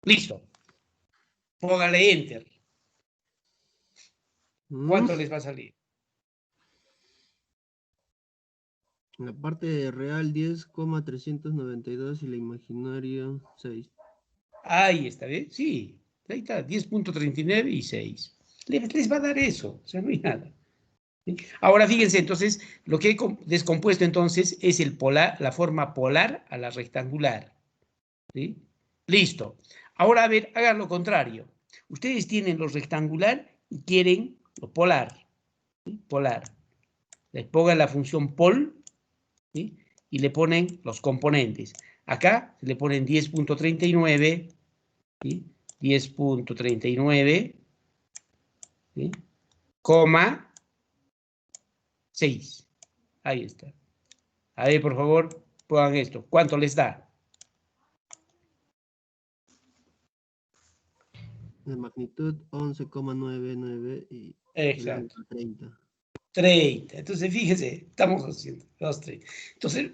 Listo. Póngale enter. ¿Cuánto les va a salir? En la parte real 10,392 y la imaginaria 6. Ahí está, ¿ves? Sí, ahí está, 10.39 y 6. Les va a dar eso, o sea, no hay nada. ¿Sí? Ahora fíjense, entonces, lo que he descompuesto entonces es la forma polar a la rectangular. ¿Sí? Listo. Ahora, a ver, hagan lo contrario. Ustedes tienen lo rectangular y quieren lo polar. ¿Sí? Polar. Les pongan la función pol, ¿sí? Y le ponen los componentes. Acá se le ponen 10.39, ¿sí? 10.39, ¿sí? Coma 6. Ahí está. A ver, por favor, pongan esto. ¿Cuánto les da? De magnitud 11,99 y el Exacto. ángulo 30. 30. Entonces, fíjense, estamos haciendo 2, 30. Entonces,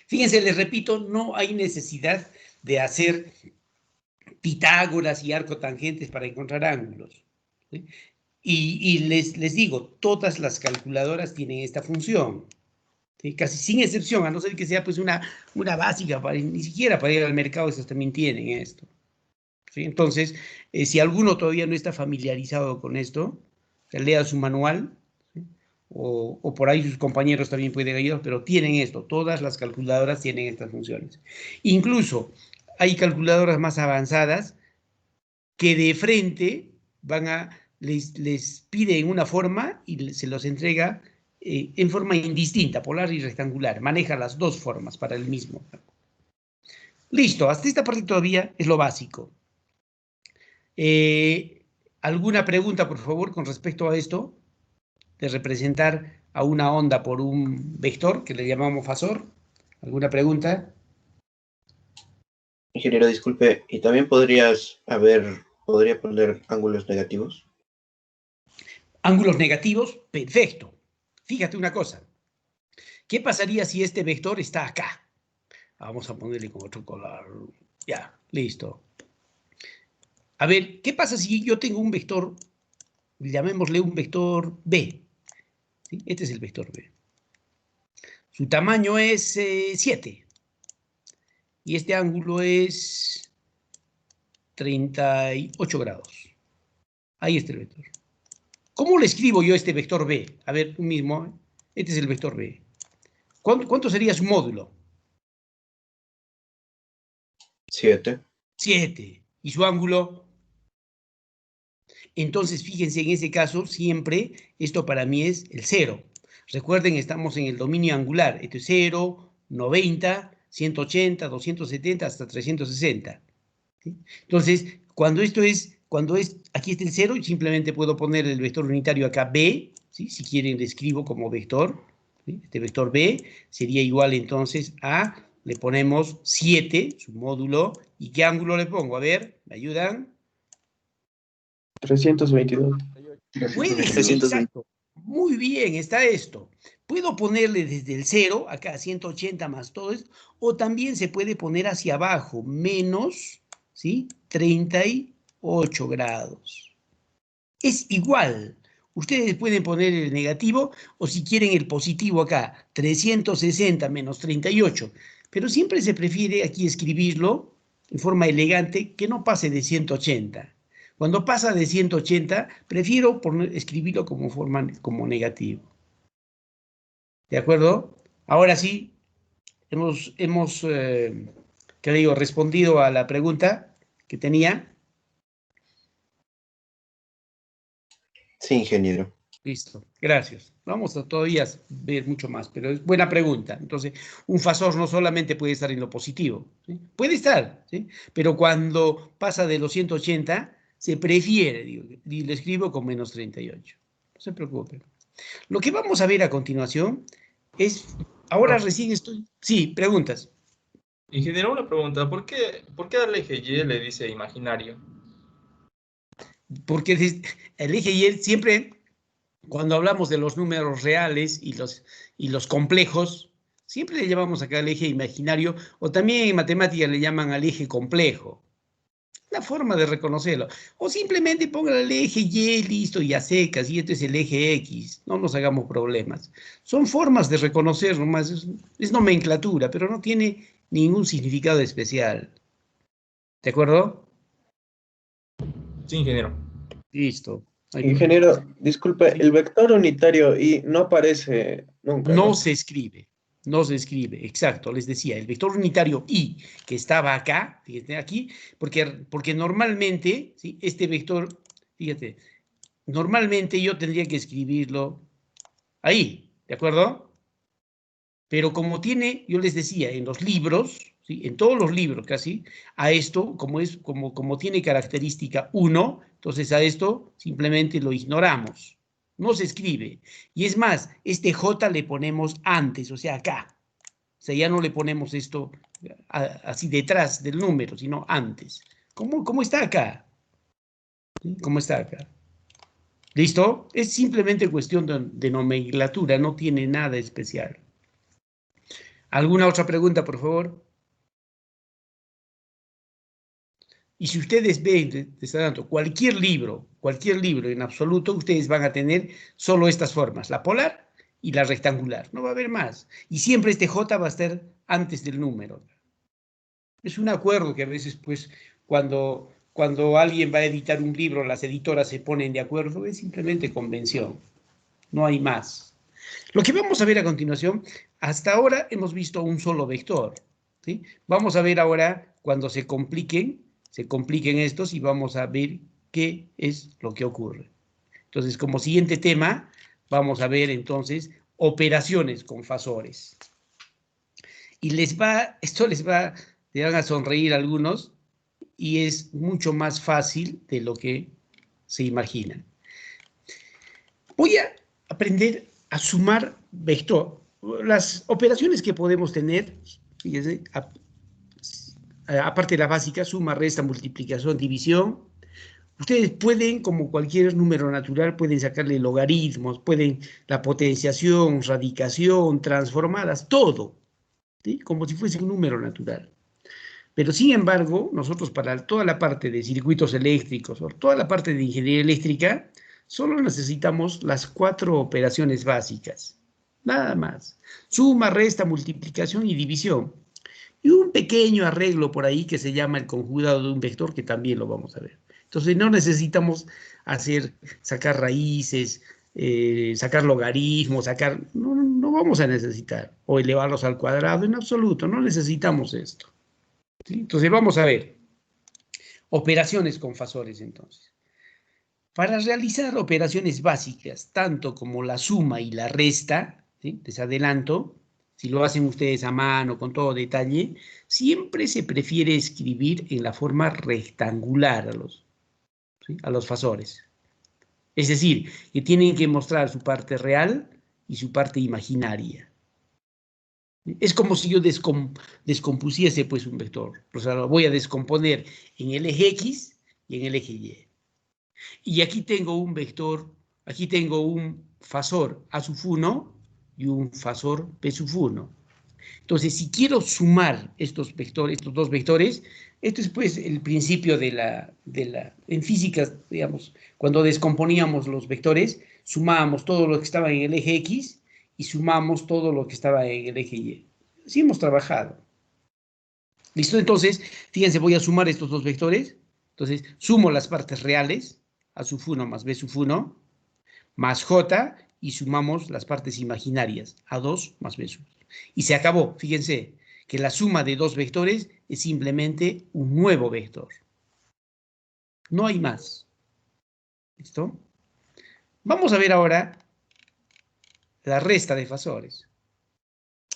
fíjense, les repito, no hay necesidad de hacer Pitágoras y arcotangentes para encontrar ángulos. ¿Sí? Y les digo, todas las calculadoras tienen esta función. ¿Sí? Casi sin excepción, a no ser que sea pues una básica, ni siquiera para ir al mercado, esas también tienen esto. ¿Sí? Entonces, si alguno todavía no está familiarizado con esto, lea su manual, ¿sí? O por ahí sus compañeros también pueden ayudar, pero tienen esto, todas las calculadoras tienen estas funciones. Incluso hay calculadoras más avanzadas que de frente les piden una forma y se los entrega en forma indistinta, polar y rectangular. Maneja las dos formas para el mismo. Listo, hasta esta parte todavía es lo básico. ¿Alguna pregunta, por favor, con respecto a esto? De representar a una onda por un vector que le llamamos fasor. ¿Alguna pregunta? Ingeniero, disculpe, ¿y también podría poner ángulos negativos? Ángulos negativos, perfecto. Fíjate una cosa. ¿Qué pasaría si este vector está acá? Vamos a ponerle con otro color. Ya, listo. A ver, ¿qué pasa si yo tengo un vector, llamémosle un vector B? ¿Sí? Este es el vector B. Su tamaño es 7. Y este ángulo es 38 grados. Ahí está el vector. ¿Cómo le escribo yo este vector B? A ver, tú mismo. Este es el vector B. ¿Cuánto sería su módulo? 7. 7. ¿Y su ángulo? Entonces, fíjense, en ese caso, siempre esto para mí es el 0. Recuerden, estamos en el dominio angular. Esto es 0, 90, 180, 270, hasta 360. ¿Sí? Entonces, aquí está el 0, simplemente puedo poner el vector unitario acá B, ¿sí? Si quieren le escribo como vector, ¿sí? Este vector B sería igual entonces a, le ponemos 7, su módulo, ¿y qué ángulo le pongo? A ver, ¿me ayudan? 322. Puede ser, exacto. Muy bien, está esto. Puedo ponerle desde el 0, acá 180 más todo esto, o también se puede poner hacia abajo, menos, ¿sí? 38 grados. Es igual. Ustedes pueden poner el negativo o si quieren el positivo acá, 360 menos 38. Pero siempre se prefiere aquí escribirlo en forma elegante que no pase de 180. Cuando pasa de 180, prefiero escribirlo como negativo. ¿De acuerdo? Ahora sí, hemos respondido a la pregunta que tenía. Sí, ingeniero. Listo, gracias. Vamos a todavía ver mucho más, pero es buena pregunta. Entonces, un fasor no solamente puede estar en lo positivo, ¿sí? Puede estar, ¿sí? Pero cuando pasa de los 180, se prefiere, digo, y lo escribo con menos 38. No se preocupen. Lo que vamos a ver a continuación es, ahora recién estoy, sí, preguntas. Ingeniero, una pregunta, ¿por qué al eje Y le dice imaginario? Porque el eje Y siempre, cuando hablamos de los números reales y los complejos, siempre le llamamos acá al eje imaginario, o también en matemáticas le llaman al eje complejo. La forma de reconocerlo. O simplemente pongan el eje Y, listo, y a secas, y este es el eje X. No nos hagamos problemas. Son formas de reconocer nomás, es nomenclatura, pero no tiene ningún significado especial. ¿De acuerdo? Sí, ingeniero. Listo. No hay Ingeniero, problema. disculpe, ¿Sí? el vector unitario y no aparece nunca, No ¿no? se escribe. No se escribe, exacto, les decía, el vector unitario I, que estaba acá, fíjate aquí, porque normalmente, ¿sí? Este vector, fíjate, normalmente yo tendría que escribirlo ahí, ¿de acuerdo? Pero como tiene, yo les decía, en los libros, ¿sí? En todos los libros casi, a esto, como tiene característica 1, entonces a esto simplemente lo ignoramos. No se escribe. Y es más, este J le ponemos antes, o sea, acá. O sea, ya no le ponemos esto así detrás del número, sino antes. ¿Cómo está acá? ¿Sí? ¿Cómo está acá? ¿Listo? Es simplemente cuestión de nomenclatura, no tiene nada especial. ¿Alguna otra pregunta, por favor? Y si ustedes ven, cualquier libro en absoluto, ustedes van a tener solo estas formas, la polar y la rectangular. No va a haber más. Y siempre este J va a estar antes del número. Es un acuerdo que a veces, pues, cuando alguien va a editar un libro, las editoras se ponen de acuerdo, es simplemente convención. No hay más. Lo que vamos a ver a continuación, hasta ahora hemos visto un solo vector, ¿sí? Vamos a ver ahora cuando se compliquen estos y vamos a ver qué es lo que ocurre. Entonces, como siguiente tema, vamos a ver entonces operaciones con fasores. Y le van a sonreír a algunos y es mucho más fácil de lo que se imaginan. Voy a aprender a sumar vector. Las operaciones que podemos tener, fíjense, aparte de la básica, suma, resta, multiplicación, división, ustedes pueden, como cualquier número natural, pueden sacarle logaritmos, pueden la potenciación, radicación, transformadas, todo, ¿sí? Como si fuese un número natural. Pero sin embargo, nosotros para toda la parte de circuitos eléctricos o toda la parte de ingeniería eléctrica, solo necesitamos las 4 operaciones básicas. Nada más. Suma, resta, multiplicación y división. Y un pequeño arreglo por ahí que se llama el conjugado de un vector, que también lo vamos a ver. Entonces no necesitamos sacar raíces, sacar logaritmos, no vamos a necesitar, o elevarlos al cuadrado, en absoluto, no necesitamos esto. ¿Sí? Entonces vamos a ver operaciones con fasores entonces. Para realizar operaciones básicas, tanto como la suma y la resta, ¿sí? Les adelanto, si lo hacen ustedes a mano, con todo detalle, siempre se prefiere escribir en la forma rectangular a los fasores. Es decir, que tienen que mostrar su parte real y su parte imaginaria. Es como si yo descompusiese pues un vector. O sea, lo voy a descomponer en el eje X y en el eje Y. Y aquí tengo un vector, aquí tengo un fasor A sub 1 y un fasor B sub 1. Entonces, si quiero sumar estos dos vectores, esto es pues el principio en física, digamos, cuando descomponíamos los vectores, sumábamos todo lo que estaba en el eje X y sumamos todo lo que estaba en el eje Y. Así hemos trabajado. ¿Listo? Entonces, fíjense, voy a sumar estos dos vectores. Entonces, sumo las partes reales, A sub 1 más B sub 1, más J, y sumamos las partes imaginarias, A2 más B sub 2. Y se acabó. Fíjense que la suma de dos vectores es simplemente un nuevo vector. No hay más. ¿Listo? Vamos a ver ahora la resta de fasores.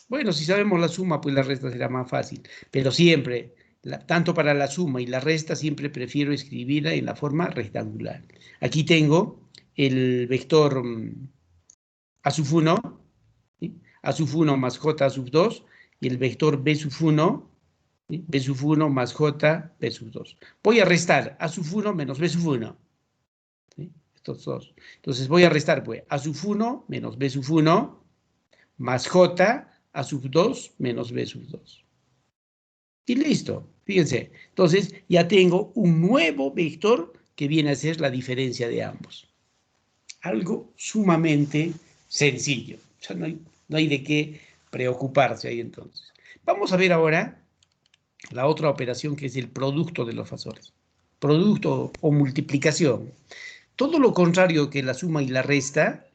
Bueno, si sabemos la suma, pues la resta será más fácil. Pero siempre, tanto para la suma y la resta, siempre prefiero escribirla en la forma rectangular. Aquí tengo el vector A sub 1, ¿sí? A sub 1 más J A sub 2, y el vector B sub 1, ¿sí? B sub 1 más J B sub 2. Voy a restar A sub 1 menos B sub 1. ¿Sí? Estos dos. Entonces voy a restar pues A sub 1 menos B sub 1 más J A sub 2 menos B sub 2. Y listo. Fíjense. Entonces ya tengo un nuevo vector que viene a ser la diferencia de ambos. Algo sumamente sencillo. O sea, no hay de qué preocuparse ahí entonces. Vamos a ver ahora la otra operación que es el producto de los fasores. Producto o multiplicación. Todo lo contrario que la suma y la resta,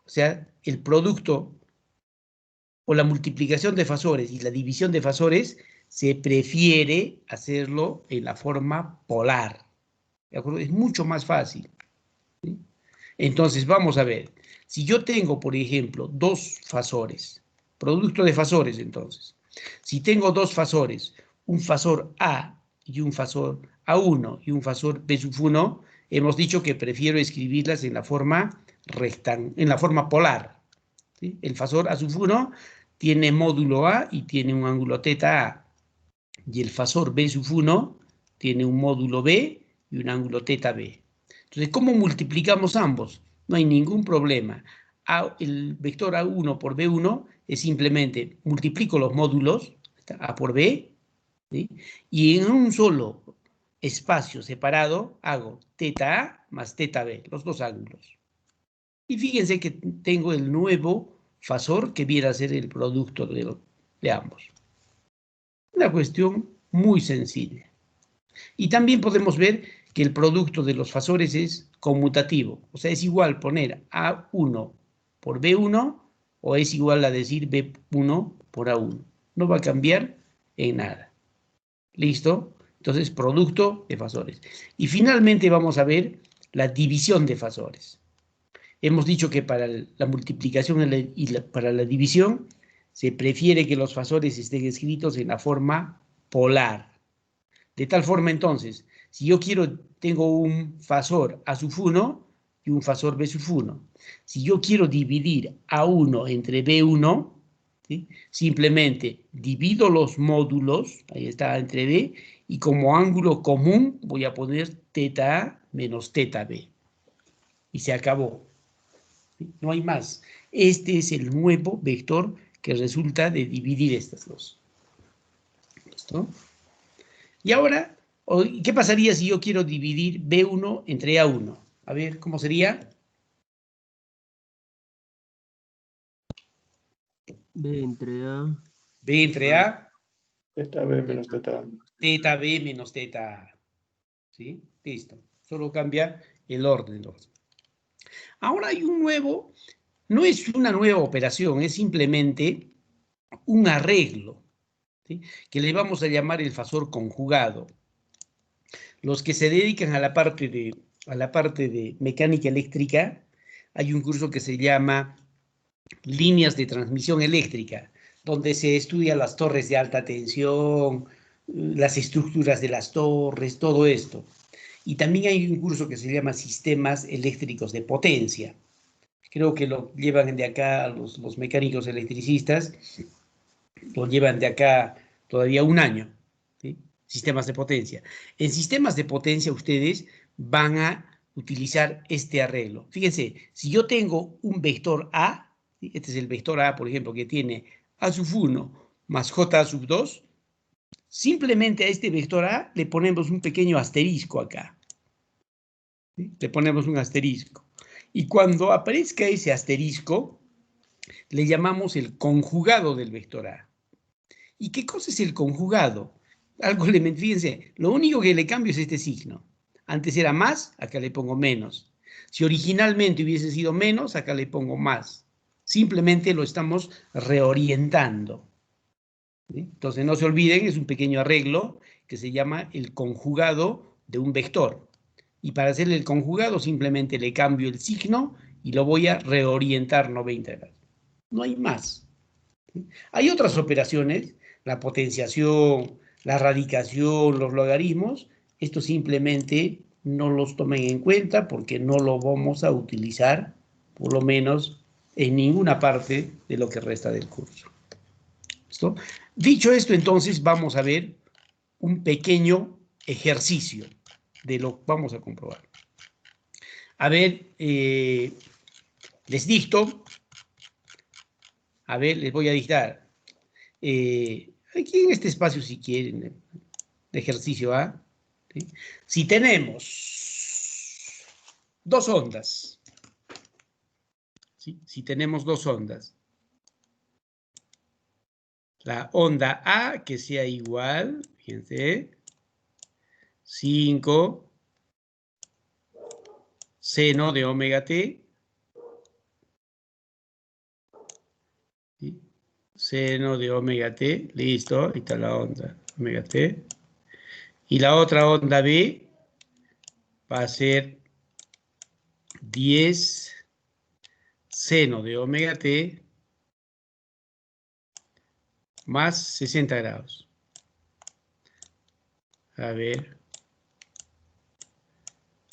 o sea, el producto o la multiplicación de fasores y la división de fasores, se prefiere hacerlo en la forma polar. ¿De acuerdo? Es mucho más fácil. ¿Sí? Entonces, vamos a ver. Si yo tengo, por ejemplo, dos fasores, producto de fasores, entonces, si tengo dos fasores, un fasor A y un fasor A1 y un fasor B sub 1, hemos dicho que prefiero escribirlas en la forma polar. ¿Sí? El fasor A sub 1 tiene módulo A y tiene un ángulo θ A. Y el fasor B sub 1 tiene un módulo B y un ángulo θ B. Entonces, ¿cómo multiplicamos ambos? No hay ningún problema. El vector A1 por B1 es simplemente multiplico los módulos, A por B, ¿sí? Y en un solo espacio separado hago θA más θB, los dos ángulos. Y fíjense que tengo el nuevo fasor que viene a ser el producto de ambos. Una cuestión muy sencilla. Y también podemos ver que el producto de los fasores es conmutativo. O sea, es igual poner A1 por B1 o es igual a decir B1 por A1. No va a cambiar en nada. ¿Listo? Entonces, producto de fasores. Y finalmente vamos a ver la división de fasores. Hemos dicho que para la multiplicación para la división se prefiere que los fasores estén escritos en la forma polar. De tal forma, entonces, Si yo quiero, tengo un fasor A sub 1 y un fasor B sub 1. Si yo quiero dividir A1 entre B1, ¿sí? Simplemente divido los módulos, ahí está, entre B, y como ángulo común voy a poner teta A menos teta B. Y se acabó. ¿Sí? No hay más. Este es el nuevo vector que resulta de dividir estas dos. ¿Listo? Y ahora, ¿qué pasaría si yo quiero dividir B1 entre A1? A ver, ¿cómo sería? B entre A. B entre A. Teta B menos teta A. Teta B menos teta A. ¿Sí? Listo. Solo cambia el orden. Ahora hay un nuevo, no es una nueva operación, es simplemente un arreglo, ¿sí? Que le vamos a llamar el fasor conjugado. Los que se dedican a la parte de mecánica eléctrica, hay un curso que se llama líneas de transmisión eléctrica, donde se estudian las torres de alta tensión, las estructuras de las torres, todo esto. Y también hay un curso que se llama sistemas eléctricos de potencia. Creo que lo llevan de acá los mecánicos electricistas, lo llevan de acá todavía un año, ¿sí? Sistemas de potencia. En sistemas de potencia ustedes van a utilizar este arreglo. Fíjense, si yo tengo un vector A, ¿sí? Este es el vector A, por ejemplo, que tiene A sub 1 más J sub 2, simplemente a este vector A le ponemos un pequeño asterisco acá. ¿Sí? Le ponemos un asterisco. Y cuando aparezca ese asterisco, le llamamos el conjugado del vector A. ¿Y qué cosa es el conjugado? Algo elemental, fíjense, lo único que le cambio es este signo. Antes era más, acá le pongo menos. Si originalmente hubiese sido menos, acá le pongo más. Simplemente lo estamos reorientando. ¿Sí? Entonces no se olviden, es un pequeño arreglo que se llama el conjugado de un vector. Y para hacerle el conjugado simplemente le cambio el signo y lo voy a reorientar 90 grados. No hay más. ¿Sí? Hay otras operaciones, la potenciación, la radicación, los logaritmos. Esto simplemente no los tomen en cuenta porque no lo vamos a utilizar, por lo menos en ninguna parte de lo que resta del curso. ¿Listo? Dicho esto, entonces vamos a ver un pequeño ejercicio de lo que vamos a comprobar. A ver, les dicto. A ver, les voy a dictar. Aquí en este espacio, si quieren, de ejercicio A. ¿Sí? Si tenemos dos ondas, ¿sí? Si tenemos dos ondas, la onda A que sea igual, fíjense, 5 seno de omega t, ¿sí? Seno de omega t, listo, ahí está la onda omega t. Y la otra onda B va a ser 10 seno de omega t más 60 grados. A ver,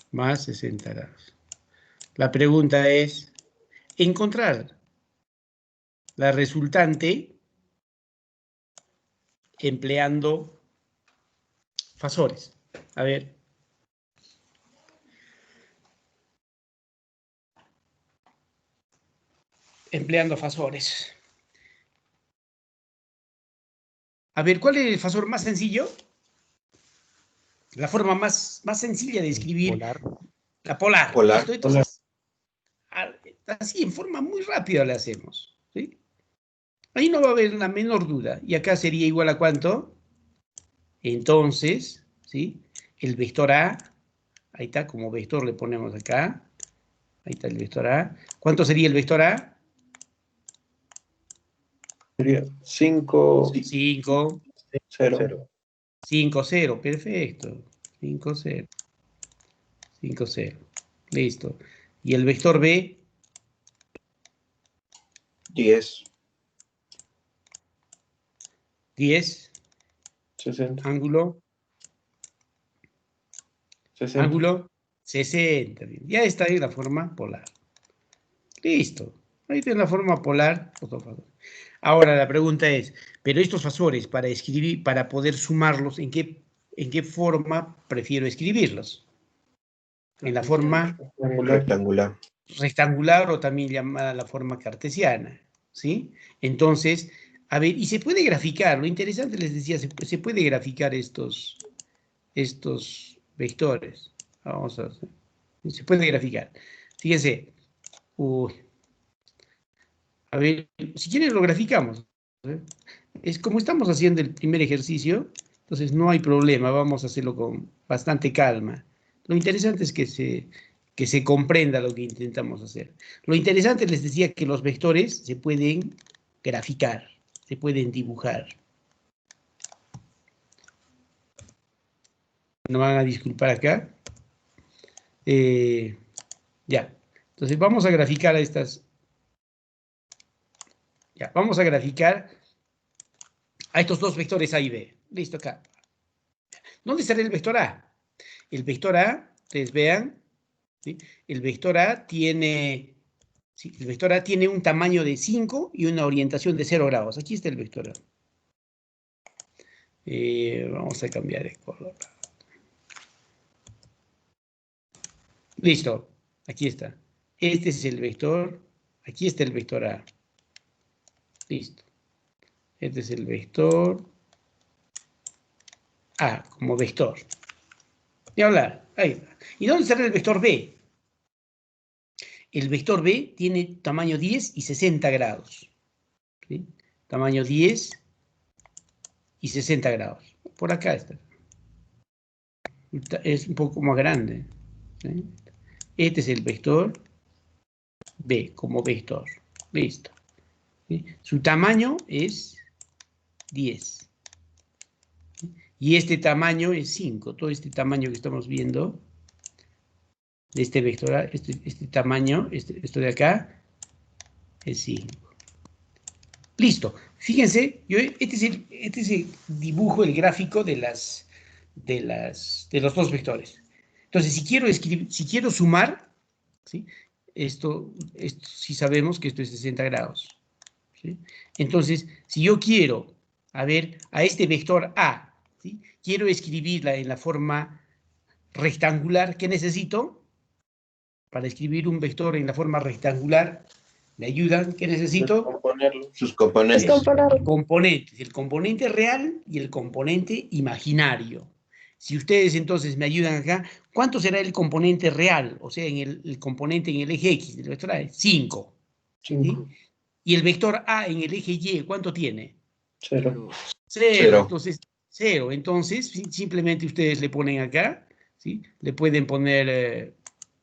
más 60 grados. La pregunta es encontrar la resultante empleando fasores. A ver. Empleando fasores. A ver, ¿cuál es el fasor más sencillo? La forma más sencilla de escribir. Polar. La polar. Polar. ¿Listo? Entonces, así en forma muy rápida le hacemos. ¿Sí? Ahí no va a haber la menor duda. Y acá sería igual a ¿cuánto? Entonces, ¿sí? El vector A, ahí está, como vector le ponemos acá. Ahí está el vector A. ¿Cuánto sería el vector A? Sería 5, 5, 0. 5, 0. Perfecto. 5, 0. 5, 0. Listo. ¿Y el vector B? 10. 10. 60. Ángulo. Ángulo 60. Bien. Ya está en la forma polar. Listo. Ahí está en la forma polar. Ahora la pregunta es, pero estos fasores para escribir, para poder sumarlos, ¿en qué forma prefiero escribirlos? En la forma Rectangular. rectangular o también llamada la forma cartesiana, ¿sí? Entonces, a ver, y se puede graficar, lo interesante les decía, se puede graficar estos vectores. Vamos a hacer, se puede graficar. Fíjense, a ver, si quieren lo graficamos. ¿Eh? Es como estamos haciendo el primer ejercicio, entonces no hay problema, vamos a hacerlo con bastante calma. Lo interesante es que se comprenda lo que intentamos hacer. Lo interesante, les decía, que los vectores se pueden graficar, se pueden dibujar. No van a disculpar acá. Ya. Entonces vamos a graficar a estas. Ya, vamos a graficar a estos dos vectores A y B. Listo, acá. ¿Dónde estará el vector A? El vector A, ustedes vean, ¿sí? El vector A tiene un tamaño de 5 y una orientación de 0 grados. Aquí está el vector A. Vamos a cambiar de color. Listo, aquí está. Este es el vector, aquí está el vector A. Listo. Este es el vector A como vector. Y hablar, ahí está. ¿Y dónde estará el vector B? El vector B tiene tamaño 10 y 60 grados. ¿Sí? Tamaño 10 y 60 grados. Por acá está. Es un poco más grande. ¿Sí? Este es el vector B como vector. Listo. ¿Sí? Su tamaño es 10. ¿Sí? Y este tamaño es 5. Todo este tamaño que estamos viendo, de este vector A, este tamaño, esto de acá, es 5. Listo. Fíjense, este es el dibujo, el gráfico de los dos vectores. Entonces, si quiero sumar, ¿sí? Esto sí sabemos que esto es 60 grados. ¿Sí? Entonces, si yo quiero, a este vector A, ¿sí? Quiero escribirla en la forma rectangular, ¿qué necesito? Para escribir un vector en la forma rectangular, ¿me ayudan? ¿Qué necesito? Sus componentes. Componentes, el componente real y el componente imaginario. Si ustedes entonces me ayudan acá, ¿cuánto será el componente real? O sea, el componente en el eje X del vector A es 5. ¿Sí? Y el vector A en el eje Y, ¿cuánto tiene? 0. 0. Entonces, 0. Entonces, simplemente ustedes le ponen acá, ¿sí? Le pueden poner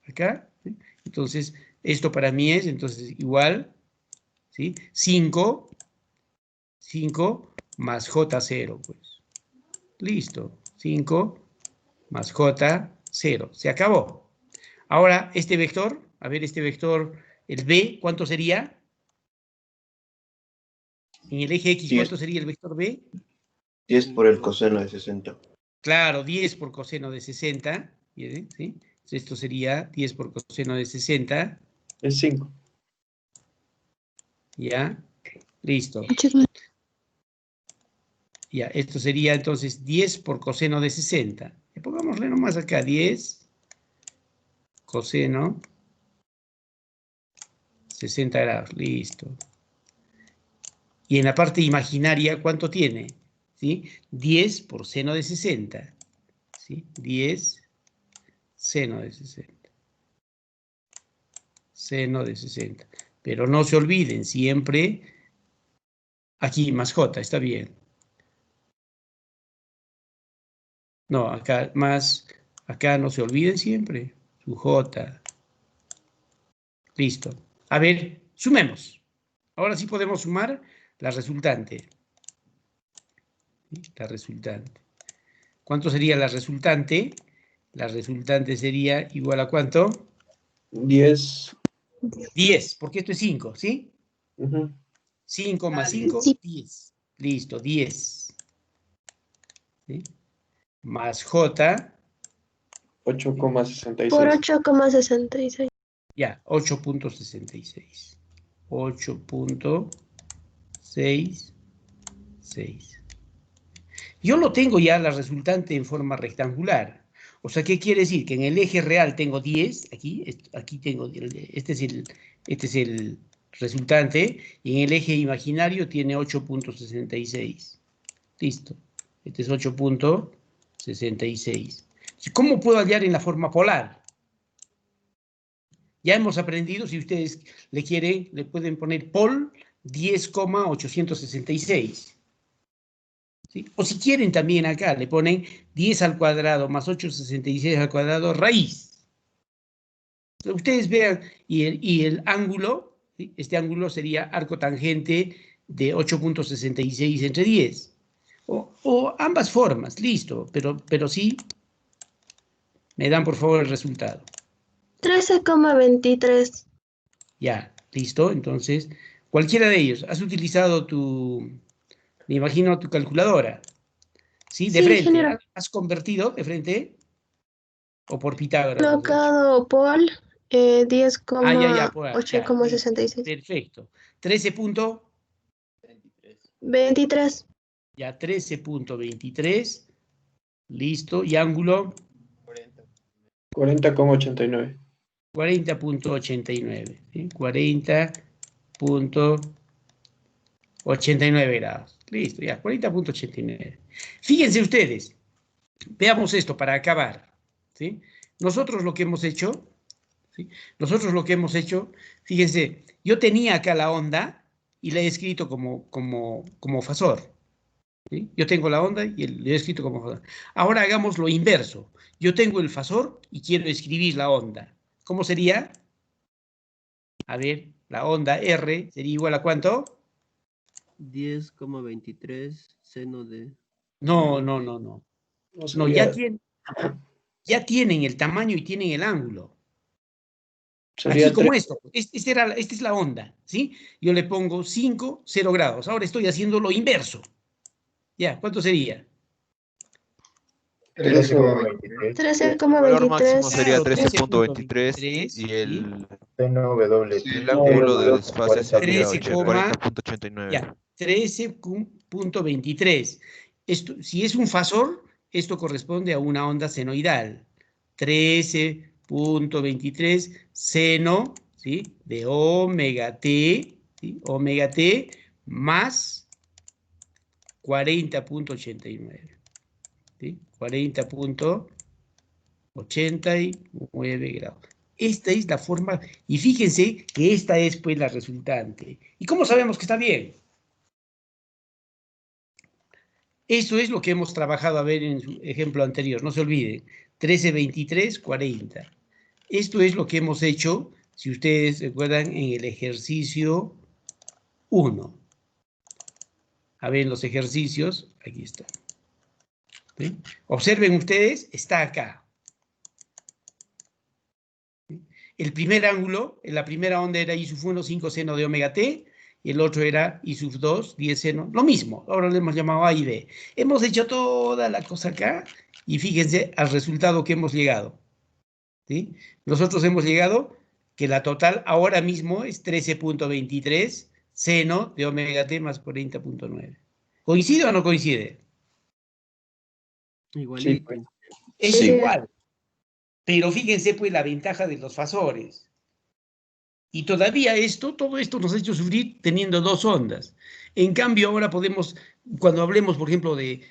acá, ¿sí? Entonces, esto para mí es, entonces, igual, ¿sí? 5 más J0, pues. Listo. 5 más J0. Se acabó. Ahora, este vector, este vector, el B, ¿cuánto sería? En el eje X, ¿cuánto sería el vector B? 10 por el coseno de 60. Claro, 10 por coseno de 60. ¿Sí? Esto sería 10 por coseno de 60. Es 5. Ya. Listo. Ya, esto sería entonces 10 por coseno de 60. Y pongámosle nomás acá 10 coseno 60 grados. Listo. Y en la parte imaginaria, ¿cuánto tiene? ¿Sí? 10 por seno de 60. ¿Sí? 10 seno de 60. Seno de 60. Pero no se olviden, siempre aquí más J, está bien. No, acá más, acá no se olviden siempre, su J. Listo. A ver, sumemos. Ahora sí podemos sumar la resultante. La resultante. ¿Cuánto sería la resultante? La resultante sería igual a ¿cuánto? 10. 10, porque esto es 5, ¿sí? 5 más 5, 10. Listo, 10. ¿Sí? Más J, 8,66. Por 8,66. Ya, 8.66. 8.66. Yo lo tengo ya la resultante en forma rectangular. O sea, ¿qué quiere decir? Que en el eje real tengo 10, aquí tengo, este es el resultante, y en el eje imaginario tiene 8.66. Listo. Este es 8.66. ¿Cómo puedo hallar en la forma polar? Ya hemos aprendido, si ustedes le quieren, le pueden poner pol 10,866. ¿Sí? O si quieren también acá, le ponen 10 al cuadrado más 8,66 al cuadrado raíz. Ustedes vean, y el ángulo, ¿sí? Este ángulo sería arco tangente de 8.66 entre 10. O ambas formas, listo, pero sí, me dan por favor el resultado. 13,23. Ya, listo. Entonces, cualquiera de ellos. ¿Has utilizado me imagino, tu calculadora? ¿Sí? De Sí, frente. ingeniero. ¿Has convertido de frente? ¿O por Pitágoras? Colocado por Ya, por ya, 10,8,66. perfecto. 23. Ya, 13.23. Listo. Y ángulo 40,89. 40.89. ¿Sí? 40.89 grados. Listo, ya, 40.89. Fíjense ustedes, veamos esto para acabar. ¿Sí? Nosotros lo que hemos hecho, ¿sí? Fíjense, yo tenía acá la onda y la he escrito como fasor. ¿Sí? Yo tengo la onda y le he escrito como fasor. Ahora hagamos lo inverso. Yo tengo el fasor y quiero escribir la onda. ¿Cómo sería? A ver, la onda R sería igual a ¿cuánto? 10,23 seno de... No. No No, sería, ya tienen el tamaño y tienen el ángulo. sería Aquí como 3. esto, esta es la onda, ¿sí? Yo le pongo 5, 0 grados. Ahora estoy haciendo lo inverso. Ya, ¿cuánto sería? 13,23. El valor máximo 13,23. sería Claro, 13,23 13.23, y ¿sí? el ángulo de desfase sería 13, 40,89. ya, 13.23. Esto, si es un fasor, esto corresponde a una onda senoidal. 13.23 seno, ¿sí? De omega t, ¿sí? Omega t más 40.89. ¿Sí? 40.89 grados. Esta es la forma, y fíjense que esta es pues la resultante. ¿Y cómo sabemos que está bien? Eso es lo que hemos trabajado a ver en su ejemplo anterior, no se olviden, 13, 23, 40. Esto es lo que hemos hecho, si ustedes recuerdan, en el ejercicio 1. A ver, en los ejercicios, aquí está. ¿Sí? Observen ustedes, está acá. El primer ángulo, en la primera onda era I sub 1, 5 seno de omega t, y el otro era I sub 2, 10 seno, lo mismo, ahora le hemos llamado A y B. Hemos hecho toda la cosa acá, y fíjense al resultado que hemos llegado. ¿Sí? Nosotros hemos llegado que la total ahora mismo es 13.23 seno de omega t más 40.9. ¿Coincide o no coincide? Igualito. pues. Es Sí. igual. Pero fíjense pues la ventaja de los fasores. Y todavía todo esto nos ha hecho sufrir teniendo dos ondas. En cambio ahora podemos, cuando hablemos por ejemplo de,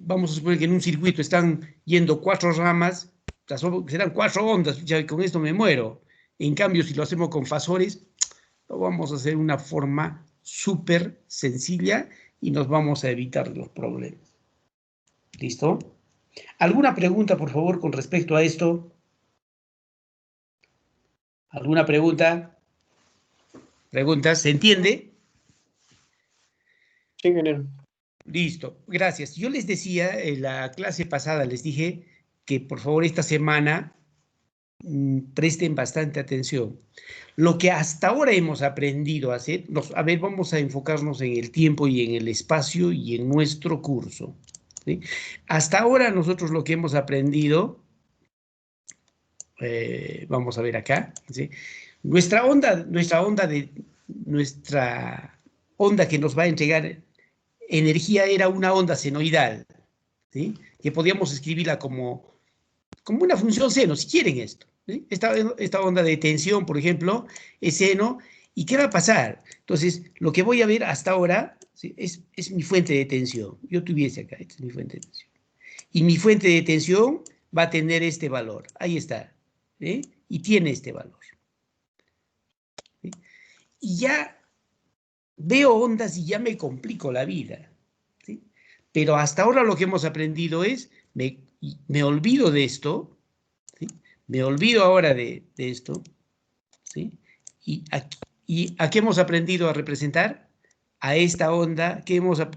vamos a suponer que en un circuito están yendo 4 ramas, serán 4 ondas, ya con esto me muero. En cambio si lo hacemos con fasores, lo vamos a hacer de una forma súper sencilla y nos vamos a evitar los problemas. ¿Listo? ¿Alguna pregunta, por favor, con respecto a esto? ¿Alguna pregunta? ¿Preguntas? ¿Se entiende? Sí, ingeniero. Listo, gracias. Yo les decía, en la clase pasada les dije que por favor esta semana presten bastante atención. Lo que hasta ahora hemos aprendido a hacer, a ver, vamos a enfocarnos en el tiempo y en el espacio y en nuestro curso. ¿Sí? Hasta ahora nosotros lo que hemos aprendido vamos a ver acá, ¿sí? Nuestra onda que nos va a entregar energía era una onda senoidal, ¿sí? Que podíamos escribirla como una función seno, si quieren esto, ¿sí? Esta onda de tensión, por ejemplo, es seno. ¿Y qué va a pasar? Entonces, lo que voy a ver hasta ahora, ¿sí? es mi fuente de tensión. Yo tuviese acá, esta es mi fuente de tensión. Y mi fuente de tensión va a tener este valor. Ahí está. ¿Sí? Y tiene este valor. ¿Sí? Y ya veo ondas y ya me complico la vida. ¿Sí? Pero hasta ahora lo que hemos aprendido es, me olvido de esto, ¿sí? Me olvido ahora de esto, ¿sí? Y aquí hemos aprendido a representar a esta onda,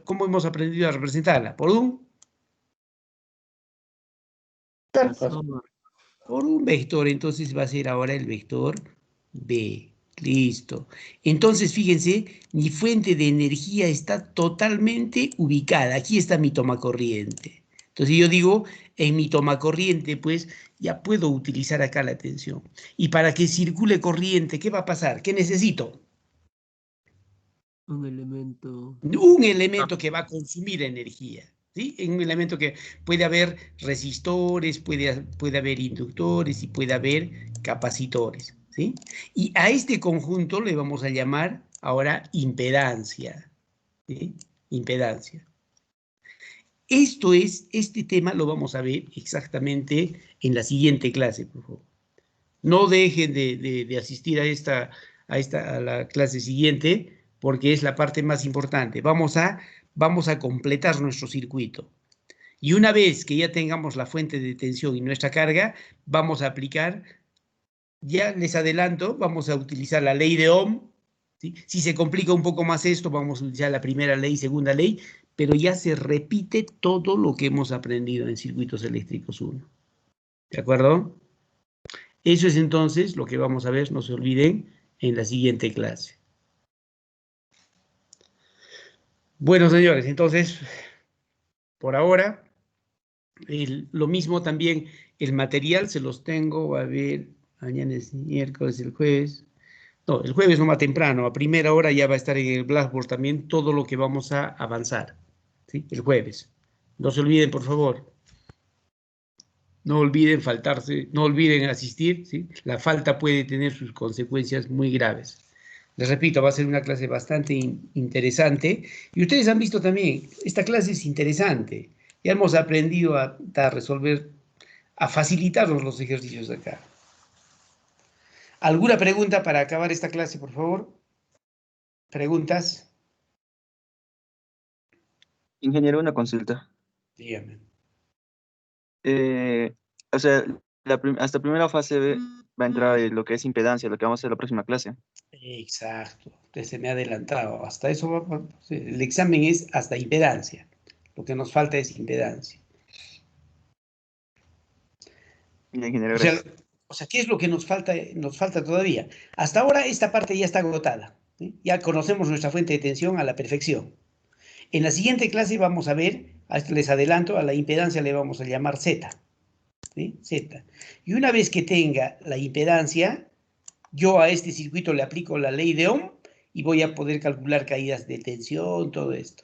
¿cómo hemos aprendido a representarla? Por un vector, entonces va a ser ahora el vector B. Listo. Entonces, fíjense, mi fuente de energía está totalmente ubicada. Aquí está mi tomacorriente. Entonces yo digo, en mi tomacorriente, pues, ya puedo utilizar acá la tensión. Y para que circule corriente, ¿qué va a pasar? ¿Qué necesito? Un elemento. Un elemento que va a consumir energía. ¿Sí? Un elemento que puede haber resistores, puede haber inductores y puede haber capacitores. ¿Sí? Y a este conjunto le vamos a llamar ahora impedancia. ¿Sí? Impedancia. Este tema lo vamos a ver exactamente en la siguiente clase, por favor. No dejen de asistir a la clase siguiente, porque es la parte más importante. Vamos a completar nuestro circuito. Y una vez que ya tengamos la fuente de tensión y nuestra carga, vamos a aplicar, ya les adelanto, vamos a utilizar la ley de Ohm. ¿Sí? Si se complica un poco más esto, vamos a utilizar la primera ley, segunda ley, pero ya se repite todo lo que hemos aprendido en circuitos eléctricos 1. ¿De acuerdo? Eso es entonces lo que vamos a ver, no se olviden, en la siguiente clase. Bueno, señores, entonces, por ahora, lo mismo también, el material se los tengo, a ver, mañana es miércoles, el jueves. No, el jueves no más temprano, a primera hora ya va a estar en el Blackboard también todo lo que vamos a avanzar, ¿sí? El jueves. No se olviden, por favor. No olviden faltarse, no olviden asistir, ¿sí? La falta puede tener sus consecuencias muy graves. Les repito, va a ser una clase bastante interesante. Y ustedes han visto también, esta clase es interesante. Ya hemos aprendido a resolver, a facilitarnos los ejercicios de acá. ¿Alguna pregunta para acabar esta clase, por favor? ¿Preguntas? Ingeniero, una consulta. Dígame. O sea, hasta primera fase va a entrar lo que es impedancia, lo que vamos a hacer la próxima clase. Exacto. Usted se me ha adelantado. Hasta eso, el examen es hasta impedancia. Lo que nos falta es impedancia. Bien, ingeniero, gracias. O sea, ¿qué es lo que nos falta? Nos falta todavía. Hasta ahora esta parte ya está agotada, ¿sí? Ya conocemos nuestra fuente de tensión a la perfección. En la siguiente clase vamos a ver, a esto les adelanto, a la impedancia le vamos a llamar Z. ¿Sí? Z. Y una vez que tenga la impedancia, yo a este circuito le aplico la ley de Ohm y voy a poder calcular caídas de tensión, todo esto.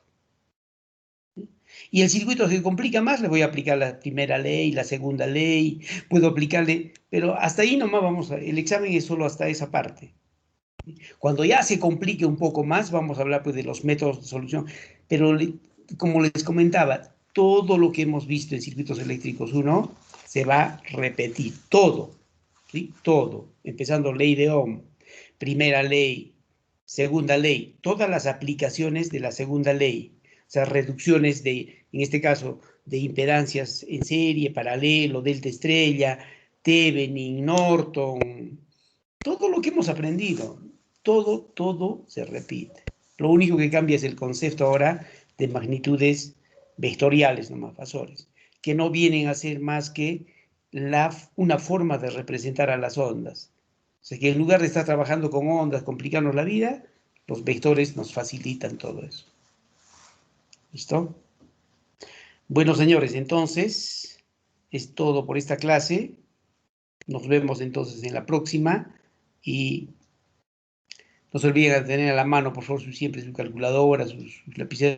Y el circuito se complica más, le voy a aplicar la primera ley, la segunda ley, puedo aplicarle, pero hasta ahí nomás el examen es solo hasta esa parte. Cuando ya se complique un poco más, vamos a hablar pues de los métodos de solución, pero como les comentaba, todo lo que hemos visto en circuitos eléctricos 1 se va a repetir, todo, ¿sí? Todo, empezando ley de Ohm, primera ley, segunda ley, todas las aplicaciones de la segunda ley, o sea, reducciones en este caso, de impedancias en serie, paralelo, delta estrella, Thevenin, Norton, todo lo que hemos aprendido, todo se repite. Lo único que cambia es el concepto ahora de magnitudes vectoriales, nomás, fasores, que no vienen a ser más que una forma de representar a las ondas. O sea que en lugar de estar trabajando con ondas, complicarnos la vida, los vectores nos facilitan todo eso. ¿Listo? Bueno, señores, entonces es todo por esta clase. Nos vemos entonces en la próxima y no se olviden de tener a la mano, por favor, siempre su calculadora, sus lapiceros.